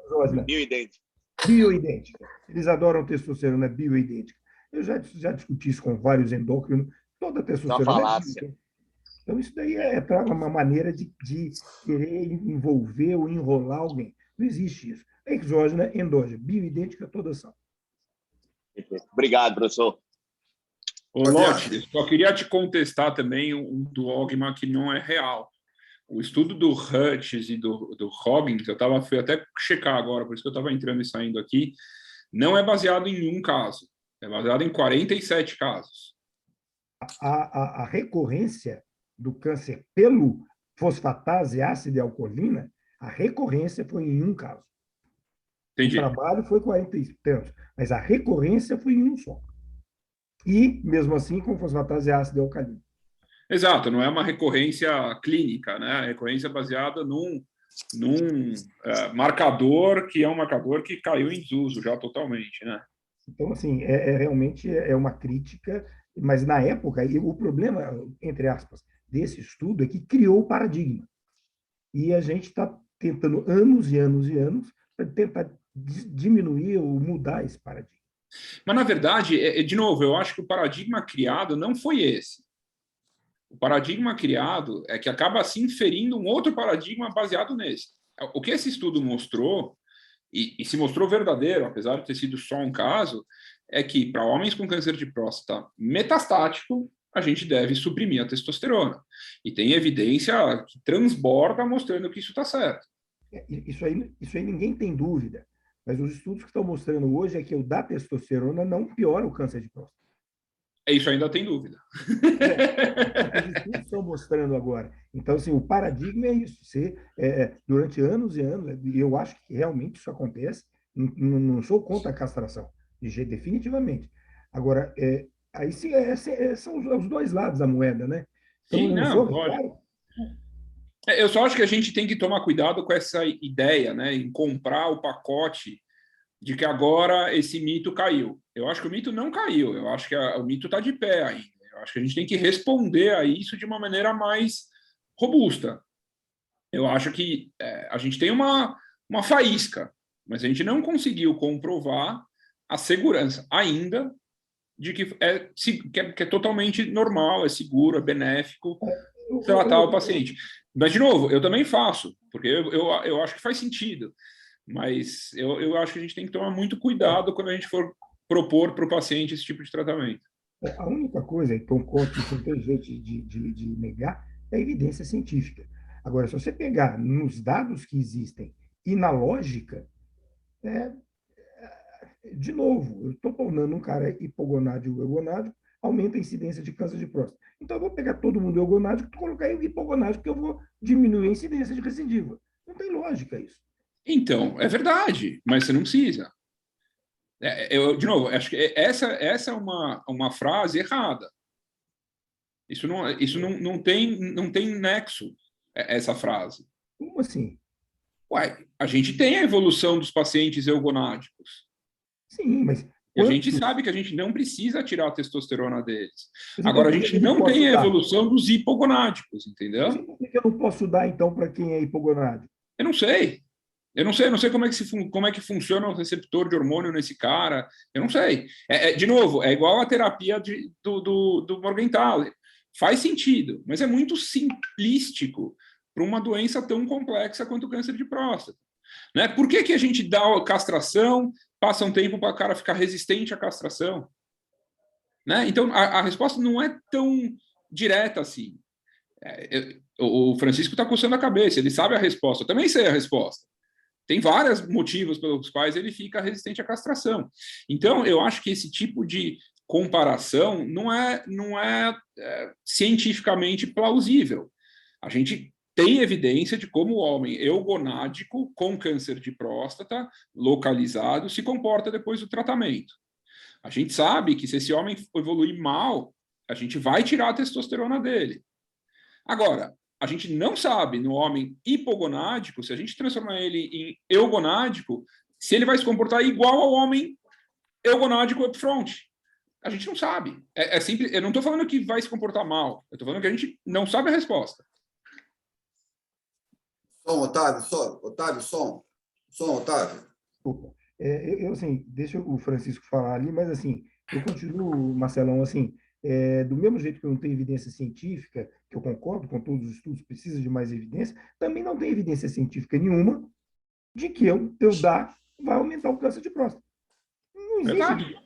Bioidêntica. Eles adoram testosterona bioidêntica. Eu já discuti isso com vários endócrinos, toda testosterona é bioidêntica. Então, isso daí é uma maneira de querer envolver ou enrolar alguém. Não existe isso. Exógena, endógena, bioidêntica, todas são. Obrigado, professor. Ô, Lotti, só queria te contestar também um dogma que não é real. o estudo do Hutchins e do Robbins, fui até checar agora, por isso que eu estava entrando e saindo aqui, não é baseado em um caso, é baseado em 47 casos. A recorrência do câncer pelo fosfatase ácida e alcoolina, a recorrência foi em um caso. Entendi. O trabalho foi 40 e tantos, mas a recorrência foi em um só. E, mesmo assim, com fosfatase ácida e alcalina. Exato, não é uma recorrência clínica, né? A recorrência baseada num marcador que é um marcador que caiu em desuso já totalmente, né? Então, assim, realmente uma crítica, mas na época, o problema, entre aspas, desse estudo é que criou o paradigma. E a gente está tentando anos e anos e anos para tentar diminuir ou mudar esse paradigma. Mas, na verdade, de novo, eu acho que o paradigma criado não foi esse. O paradigma criado é que acaba se inferindo um outro paradigma baseado nesse. O que esse estudo mostrou, e se mostrou verdadeiro, apesar de ter sido só um caso, é que para homens com câncer de próstata metastático, a gente deve suprimir a testosterona. E tem evidência que transborda mostrando que isso está certo. Isso aí ninguém tem dúvida. Mas os estudos que estão mostrando hoje é que o da testosterona não piora o câncer de próstata. Isso ainda tem dúvida. Os estudos estão mostrando agora. Então, assim, o paradigma é isso. Durante anos e anos, e eu acho que realmente isso acontece, não sou contra a castração, definitivamente. Agora, aí sim, são os dois lados da moeda, né? Então, Sim, não, lógico. Eu só acho que a gente tem que tomar cuidado com essa ideia, né, em comprar o pacote de que agora esse mito caiu. Eu acho que o mito não caiu, eu acho que o mito está de pé ainda. Eu acho que a gente tem que responder a isso de uma maneira mais robusta. Eu acho que a gente tem uma faísca, mas a gente não conseguiu comprovar a segurança ainda de que é totalmente normal, é seguro, é benéfico tratar o paciente. Mas, de novo, eu também faço, porque eu acho que faz sentido. Mas eu acho que a gente tem que tomar muito cuidado quando a gente for propor para o paciente esse tipo de tratamento. A única coisa que concordo que não tem jeito de negar é a evidência científica. Agora, se você pegar nos dados que existem e na lógica, de novo, eu estou tornando um cara hipogonádico ou eugonádico, aumenta a incidência de câncer de próstata. Então, eu vou pegar todo mundo eugonádico e colocar em hipogonádico, que eu vou diminuir a incidência de recidiva. Não tem lógica isso. Então, é verdade, mas você não precisa. De novo, acho que essa é uma frase errada. Isso não tem nexo, essa frase. Como assim? Ué, a gente tem a evolução dos pacientes eugonádicos. Sim, mas... E a gente sabe que a gente não precisa tirar a testosterona deles. Agora, a gente não tem a evolução dos hipogonádicos, entendeu? Mas por que eu não posso dar, então, para quem é hipogonádico? Eu não sei. Eu não sei como é que funciona o receptor de hormônio nesse cara. Eu não sei. De novo, é igual a terapia do Morgenthaler. Faz sentido, mas é muito simplístico para uma doença tão complexa quanto o câncer de próstata. Né? Por que a gente dá a castração, passa um tempo para o cara ficar resistente à castração? Né? Então, a resposta não é tão direta assim. O Francisco está coçando a cabeça, ele sabe a resposta, eu também sei a resposta. Tem vários motivos pelos quais ele fica resistente à castração. Então, eu acho que esse tipo de comparação não é cientificamente plausível. A gente tem evidência de como o homem eugonádico com câncer de próstata localizado se comporta depois do tratamento. A gente sabe que se esse homem evoluir mal, a gente vai tirar a testosterona dele. Agora, a gente não sabe no homem hipogonádico, se a gente transformar ele em eugonádico, se ele vai se comportar igual ao homem eugonádico upfront. A gente não sabe. É simples. Eu não estou falando que vai se comportar mal. Eu estou falando que a gente não sabe a resposta. Som, Otávio. Assim, deixa o Francisco falar ali, mas assim, eu continuo, Marcelão, assim, do mesmo jeito que eu não tenho evidência científica, que eu concordo com todos os estudos, precisa de mais evidência, também não tem evidência científica nenhuma de que eu dar vai aumentar o câncer de próstata. Não existe.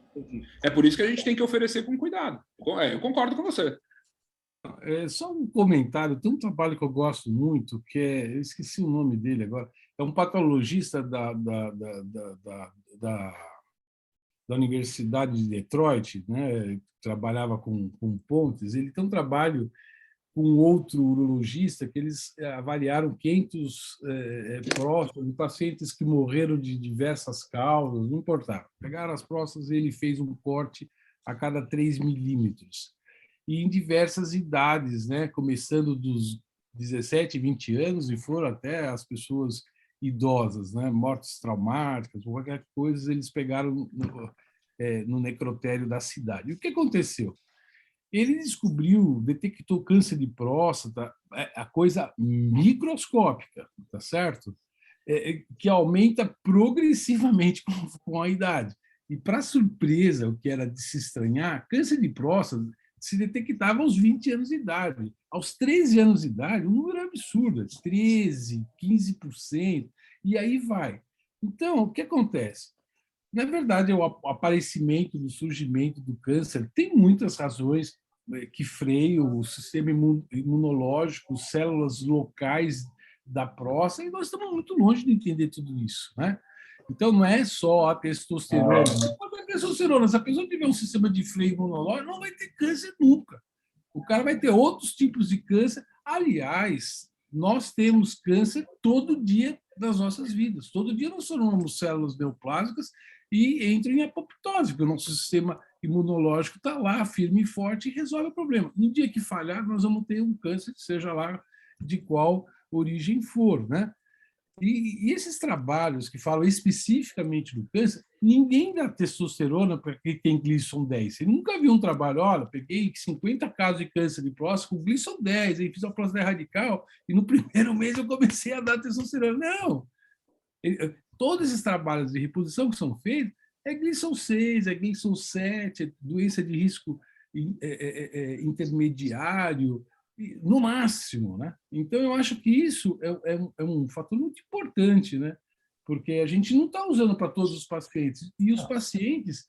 É por isso que a gente tem que oferecer com cuidado. Eu concordo com você. Só um comentário, tem um trabalho que eu gosto muito, eu esqueci o nome dele agora, é um patologista da Universidade de Detroit, né? Trabalhava com pontes, ele tem um trabalho com outro urologista que eles avaliaram 500 próstatas de pacientes que morreram de diversas causas, não importava. Pegaram as próstatas e ele fez um corte a cada 3 milímetros. E em diversas idades, né? Começando dos 17, 20 anos e foram até as pessoas idosas, né? Mortes traumáticas, qualquer coisa, eles pegaram no necrotério da cidade. E o que aconteceu? Ele detectou câncer de próstata, a coisa microscópica, tá certo? Que aumenta progressivamente com a idade. E, para surpresa, o que era de se estranhar, câncer de próstata se detectava aos 20 anos de idade. Aos 13 anos de idade, o número é absurdo, 13%, 15%, e aí vai. Então, o que acontece? Na verdade, o aparecimento, do surgimento do câncer tem muitas razões que freiam o sistema imunológico, células locais da próstata, e nós estamos muito longe de entender tudo isso, né? Então, não é só a testosterona. Quando a testosterona, se a pessoa tiver um sistema de freio imunológico, não vai ter câncer nunca. O cara vai ter outros tipos de câncer. Aliás, nós temos câncer todo dia das nossas vidas. Todo dia nós formamos células neoplásicas e entram em apoptose, porque o nosso sistema imunológico está lá, firme e forte, e resolve o problema. No dia que falhar, nós vamos ter um câncer, seja lá de qual origem for, né? E esses trabalhos que falam especificamente do câncer, ninguém dá testosterona para quem tem Gleason 10. Você nunca viu um trabalho, olha, peguei 50 casos de câncer de próstata com Gleason 10, aí fiz a próstata radical e no primeiro mês eu comecei a dar testosterona. Não! Todos esses trabalhos de reposição que são feitos é Gleason 6, é Gleason 7, é doença de risco intermediário, no máximo, né? Então, eu acho que isso é um fator muito importante, né? Porque a gente não está usando para todos os pacientes. E os pacientes,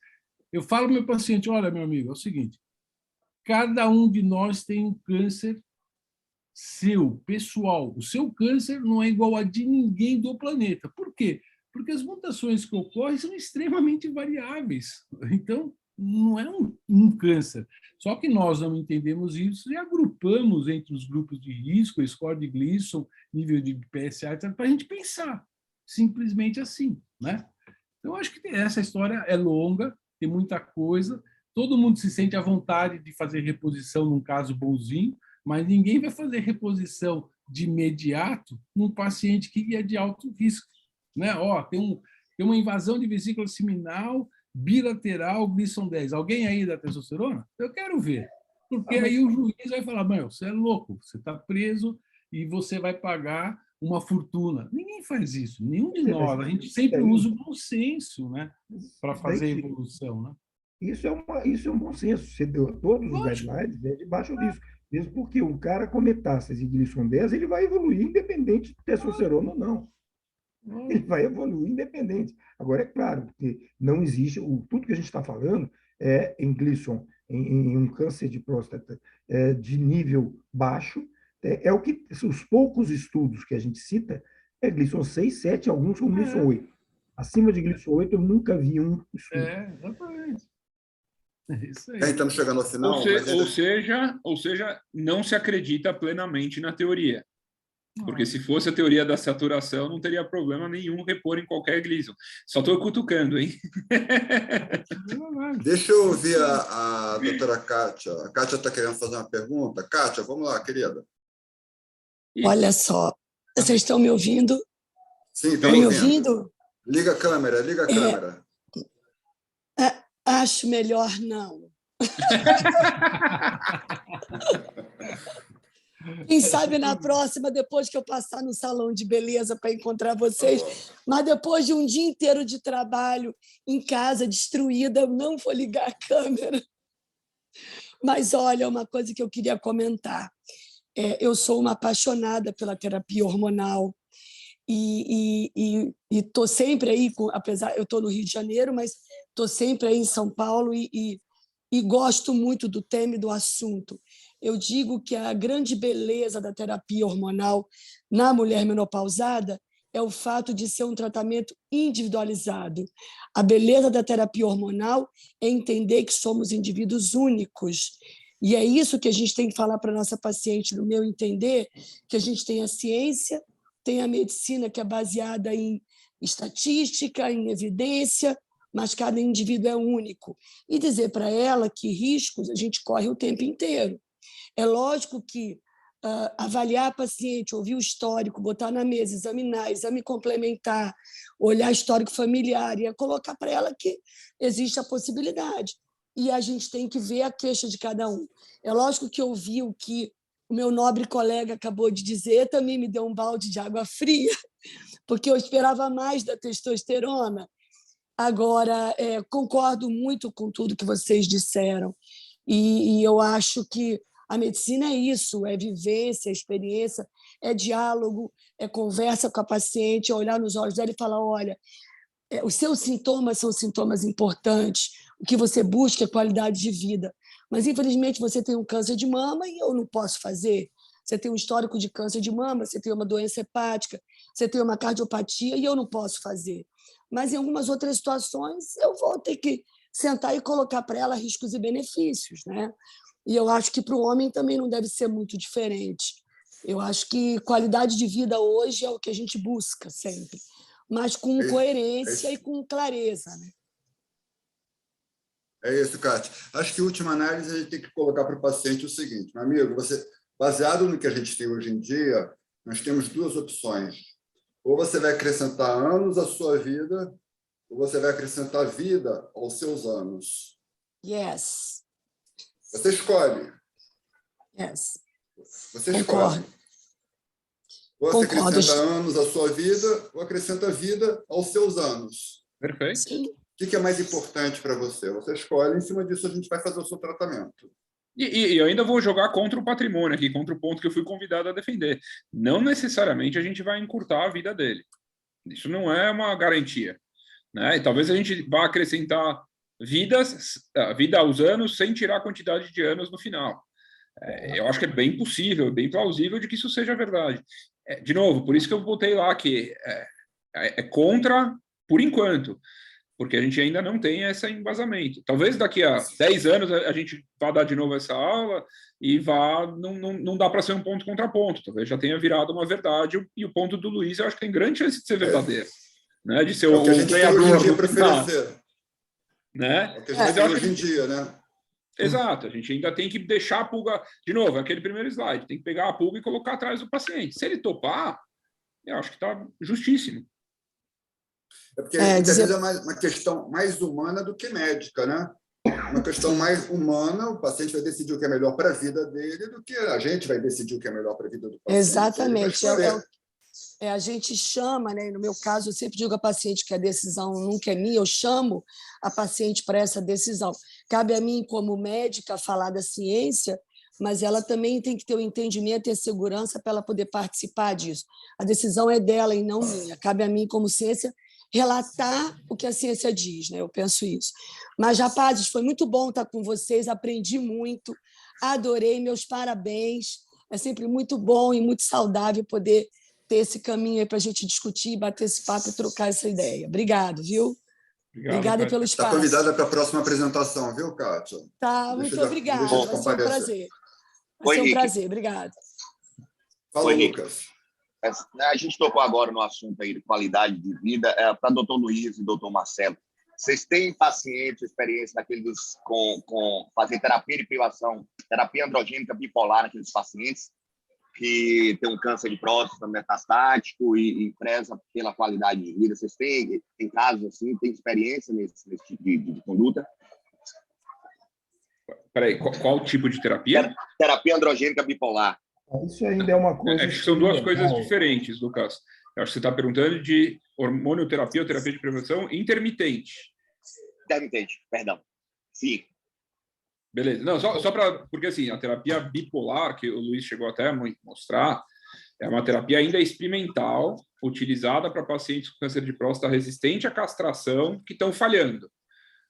eu falo ao meu paciente, olha, meu amigo, é o seguinte, cada um de nós tem um câncer seu, pessoal. O seu câncer não é igual a de ninguém do planeta. Por quê? Porque as mutações que ocorrem são extremamente variáveis. Então, não é um câncer. Só que nós não entendemos isso e agrupamos entre os grupos de risco, score de Gleason, nível de PSA, etc., para a gente pensar. Simplesmente assim, né? Então, acho que essa história é longa, tem muita coisa, todo mundo se sente à vontade de fazer reposição num caso bonzinho, mas ninguém vai fazer reposição de imediato num paciente que é de alto risco, né? Tem uma invasão de vesícula seminal bilateral, Gleason 10. Alguém aí dá testosterona? Eu quero ver. Porque aí o juiz vai falar, você é louco, você está preso e você vai pagar uma fortuna. Ninguém faz isso, nenhum de nós. A gente sempre usa o bom senso, né, para fazer a evolução, né? Isso é um bom senso. Você deu todos os guidelines debaixo disso. Mesmo porque o cara com metástase de Gleason 10, ele vai evoluir independente de testosterona ou não. Ele vai evoluir independente. Agora, é claro, que não existe, tudo que a gente está falando é em Gleason, em um câncer de próstata de nível baixo, é o que os poucos estudos que a gente cita é Gleason 6, 7, alguns com Gleason 8. Acima de Gleason 8, eu nunca vi um estudo. Exatamente. Isso aí. Estamos chegando ao final. Ou seja, não se acredita plenamente na teoria. Porque se fosse a teoria da saturação, não teria problema nenhum repor em qualquer Gleason. Só estou cutucando, hein? Deixa eu ouvir a doutora Kátia. A Kátia está querendo fazer uma pergunta. Kátia, vamos lá, querida. Olha só, vocês estão me ouvindo? Sim, estamos me ouvindo? Liga a câmera, liga a câmera. Acho melhor não. Quem sabe na próxima, depois que eu passar no salão de beleza para encontrar vocês, mas depois de um dia inteiro de trabalho em casa, destruída, eu não vou ligar a câmera. Mas, olha, uma coisa que eu queria comentar. Eu sou uma apaixonada pela terapia hormonal e estou sempre aí, apesar eu estou no Rio de Janeiro, mas estou sempre aí em São Paulo e gosto muito do tema e do assunto. eu digo que a grande beleza da terapia hormonal na mulher menopausada é o fato de ser um tratamento individualizado. A beleza da terapia hormonal é entender que somos indivíduos únicos. E é isso que a gente tem que falar para a nossa paciente, no meu entender, que a gente tem a ciência, tem a medicina que é baseada em estatística, em evidência, mas cada indivíduo é único. E dizer para ela que riscos a gente corre o tempo inteiro. É lógico que avaliar a paciente, ouvir o histórico, botar na mesa, examinar, exame complementar, olhar histórico familiar e colocar para ela que existe a possibilidade. E a gente tem que ver a queixa de cada um. É lógico que ouvir o que o meu nobre colega acabou de dizer também me deu um balde de água fria, porque eu esperava mais da testosterona. Agora, concordo muito com tudo que vocês disseram. E eu acho que a medicina é isso, é vivência, é experiência, é diálogo, é conversa com a paciente, é olhar nos olhos dela e falar, olha, os seus sintomas são sintomas importantes, o que você busca é qualidade de vida, mas, infelizmente, você tem um câncer de mama e eu não posso fazer. Você tem um histórico de câncer de mama, você tem uma doença hepática, você tem uma cardiopatia e eu não posso fazer. Mas, em algumas outras situações, eu vou ter que sentar e colocar para ela riscos e benefícios, né? E eu acho que para o homem também não deve ser muito diferente. Eu acho que qualidade de vida hoje é o que a gente busca sempre, mas com coerência e com clareza, né? É isso, Kátia. Acho que, em última análise, a gente tem que colocar para o paciente o seguinte, meu amigo, baseado no que a gente tem hoje em dia, nós temos duas opções. Ou você vai acrescentar anos à sua vida, ou você vai acrescentar vida aos seus anos. Yes. Você escolhe. Yes. Você Concordo. escolhe. Ou você acrescenta anos à sua vida, ou acrescenta vida aos seus anos. Perfeito. Sim. O que é mais importante para você? Você escolhe, em cima disso a gente vai fazer o seu tratamento. E eu ainda vou jogar contra o patrimônio aqui, contra o ponto que eu fui convidado a defender. Não necessariamente a gente vai encurtar a vida dele. Isso não é uma garantia, né? E talvez a gente vá acrescentar vida aos anos sem tirar a quantidade de anos no final. Eu acho que é bem possível, bem plausível de que isso seja verdade. De novo, por isso que eu botei lá que é contra por enquanto, porque a gente ainda não tem esse embasamento. Talvez daqui a 10 anos a gente vá dar de novo essa aula e não dá para ser um ponto contra ponto. Talvez já tenha virado uma verdade e o ponto do Luiz eu acho que tem grande chance de ser verdadeiro, né? De ser o que a gente tem hoje em dia para oferecer. Né? É o que a gente tem hoje em dia, né? Exato, a gente ainda tem que deixar a pulga... De novo, aquele primeiro slide, tem que pegar a pulga e colocar atrás do paciente. Se ele topar, eu acho que está justíssimo. É porque muitas vezes é uma questão mais humana do que médica, né? Uma questão mais humana, o paciente vai decidir o que é melhor para a vida dele do que a gente vai decidir o que é melhor para a vida do paciente. Exatamente. A gente chama, né? No meu caso, eu sempre digo à paciente que a decisão nunca é minha, eu chamo a paciente para essa decisão. Cabe a mim, como médica, falar da ciência, mas ela também tem que ter o entendimento e a segurança para ela poder participar disso. A decisão é dela e não minha. Cabe a mim, como ciência, relatar o que a ciência diz, né? Eu penso isso. Mas, rapazes, foi muito bom estar com vocês, aprendi muito, adorei, meus parabéns. É sempre muito bom e muito saudável poder ter esse caminho aí para a gente discutir, bater esse papo e trocar essa ideia. Obrigado, viu? Obrigada pelo espaço. Está convidada para a próxima apresentação, viu, Kátia? Tá, muito obrigada. Vai ser um prazer. Vai ser um prazer. Obrigado. Fala, Lucas. A gente tocou agora no assunto aí de qualidade de vida. Para doutor Luiz e doutor Marcelo, vocês têm pacientes, experiência daqueles com fazer terapia de privação, terapia androgênica bipolar naqueles pacientes que tem um câncer de próstata metastático e preza pela qualidade de vida? Vocês têm casos assim, tem experiência nesse tipo de conduta? Peraí, qual tipo de terapia? Terapia androgênica bipolar. Isso ainda é uma coisa... Acho que são duas coisas diferentes, Lucas. Eu acho que você está perguntando de hormonioterapia ou terapia de prevenção intermitente. Intermitente, perdão. Sim. Beleza. Não, só para... Porque, assim, a terapia bipolar, que o Luiz chegou até a mostrar, é uma terapia ainda experimental, utilizada para pacientes com câncer de próstata resistente à castração que estão falhando.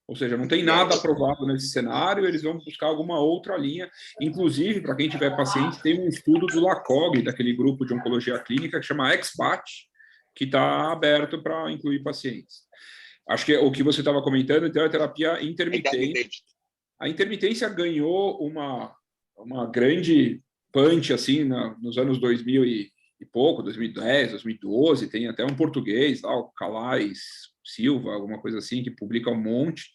Ou seja, não tem nada aprovado nesse cenário, eles vão buscar alguma outra linha. Inclusive, para quem tiver paciente, tem um estudo do LACOG, daquele grupo de oncologia clínica, que chama XBAT, que está aberto para incluir pacientes. Acho que o que você estava comentando, então, é a terapia intermitente. A intermitência ganhou uma grande punch, assim, nos anos 2000 e pouco, 2010, 2012, tem até um português, lá, o Calais Silva, alguma coisa assim, que publica um monte.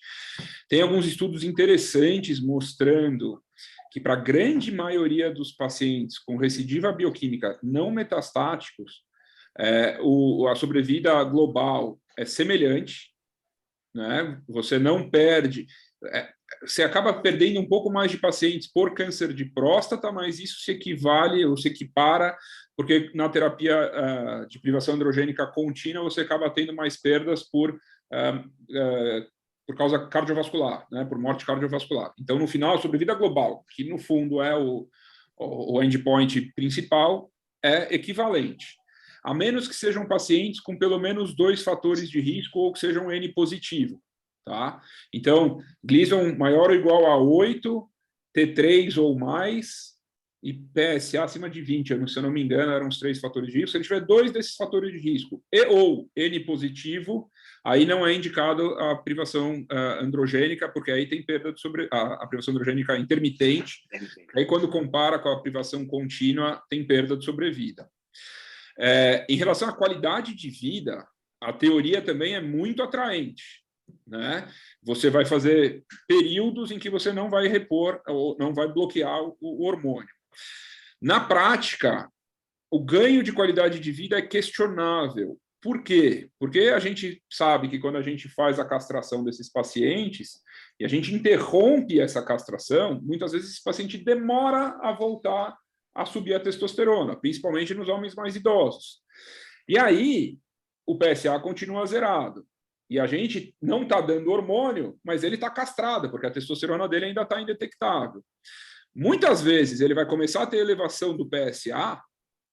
Tem alguns estudos interessantes mostrando que para a grande maioria dos pacientes com recidiva bioquímica não metastáticos, a sobrevida global é semelhante, né? Você não perde... Você acaba perdendo um pouco mais de pacientes por câncer de próstata, mas isso se equivale ou se equipara, porque na terapia de privação androgênica contínua você acaba tendo mais perdas por causa cardiovascular, né, por morte cardiovascular. Então, no final, a sobrevida global, que no fundo é o endpoint principal, é equivalente. A menos que sejam pacientes com pelo menos 2 fatores de risco ou que sejam N positivo. Tá? Então, Gleason maior ou igual a 8, T3 ou mais, e PSA acima de 20, se eu não me engano, eram os 3 fatores de risco. Se ele tiver 2 desses fatores de risco e ou N positivo, aí não é indicado a privação androgênica, porque aí tem perda de a privação androgênica intermitente. Aí, quando compara com a privação contínua, tem perda de sobrevida. Em relação à qualidade de vida, a teoria também é muito atraente. Né? Você vai fazer períodos em que você não vai repor ou não vai bloquear o hormônio. Na prática, o ganho de qualidade de vida é questionável. Por quê? Porque a gente sabe que quando a gente faz a castração desses pacientes e a gente interrompe essa castração, muitas vezes esse paciente demora a voltar a subir a testosterona, principalmente nos homens mais idosos. E aí, o PSA continua zerado. E a gente não está dando hormônio, mas ele está castrado, porque a testosterona dele ainda está indetectável. Muitas vezes ele vai começar a ter elevação do PSA,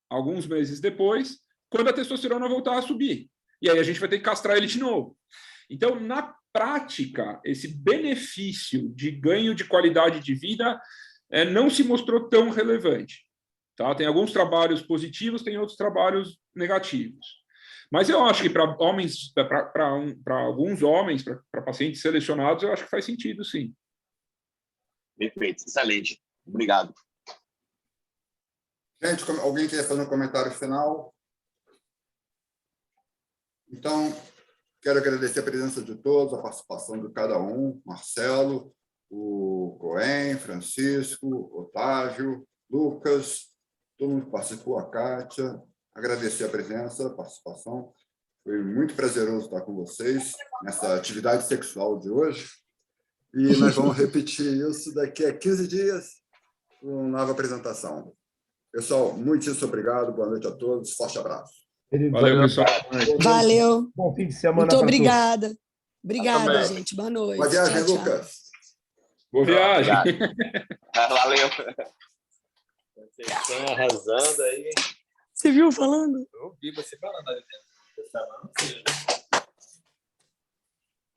alguns meses depois, quando a testosterona voltar a subir. E aí a gente vai ter que castrar ele de novo. Então, na prática, esse benefício de ganho de qualidade de vida não se mostrou tão relevante. Tá? Tem alguns trabalhos positivos, tem outros trabalhos negativos. Mas eu acho que para homens, para alguns homens, para pacientes selecionados, eu acho que faz sentido, sim. Perfeito, excelente. Obrigado. Gente, alguém quer fazer um comentário final? Então, quero agradecer a presença de todos, a participação de cada um, Marcelo, o Cohen, Francisco, Otávio, Lucas, todo mundo que participou, a Kátia. Agradecer a presença, a participação. Foi muito prazeroso estar com vocês nessa atividade sexual de hoje. E nós vamos repetir isso daqui a 15 dias, com uma nova apresentação. Pessoal, muitíssimo obrigado. Boa noite a todos. Forte abraço. Valeu, pessoal. Valeu. Bom fim de semana. Muito obrigada. Obrigada, Também. gente. Boa noite. Boa viagem, Tchau, tchau. Lucas. Boa viagem. Valeu. Vocês estão arrasando aí, hein? Você viu falando? Eu ouvi você falando ali dentro.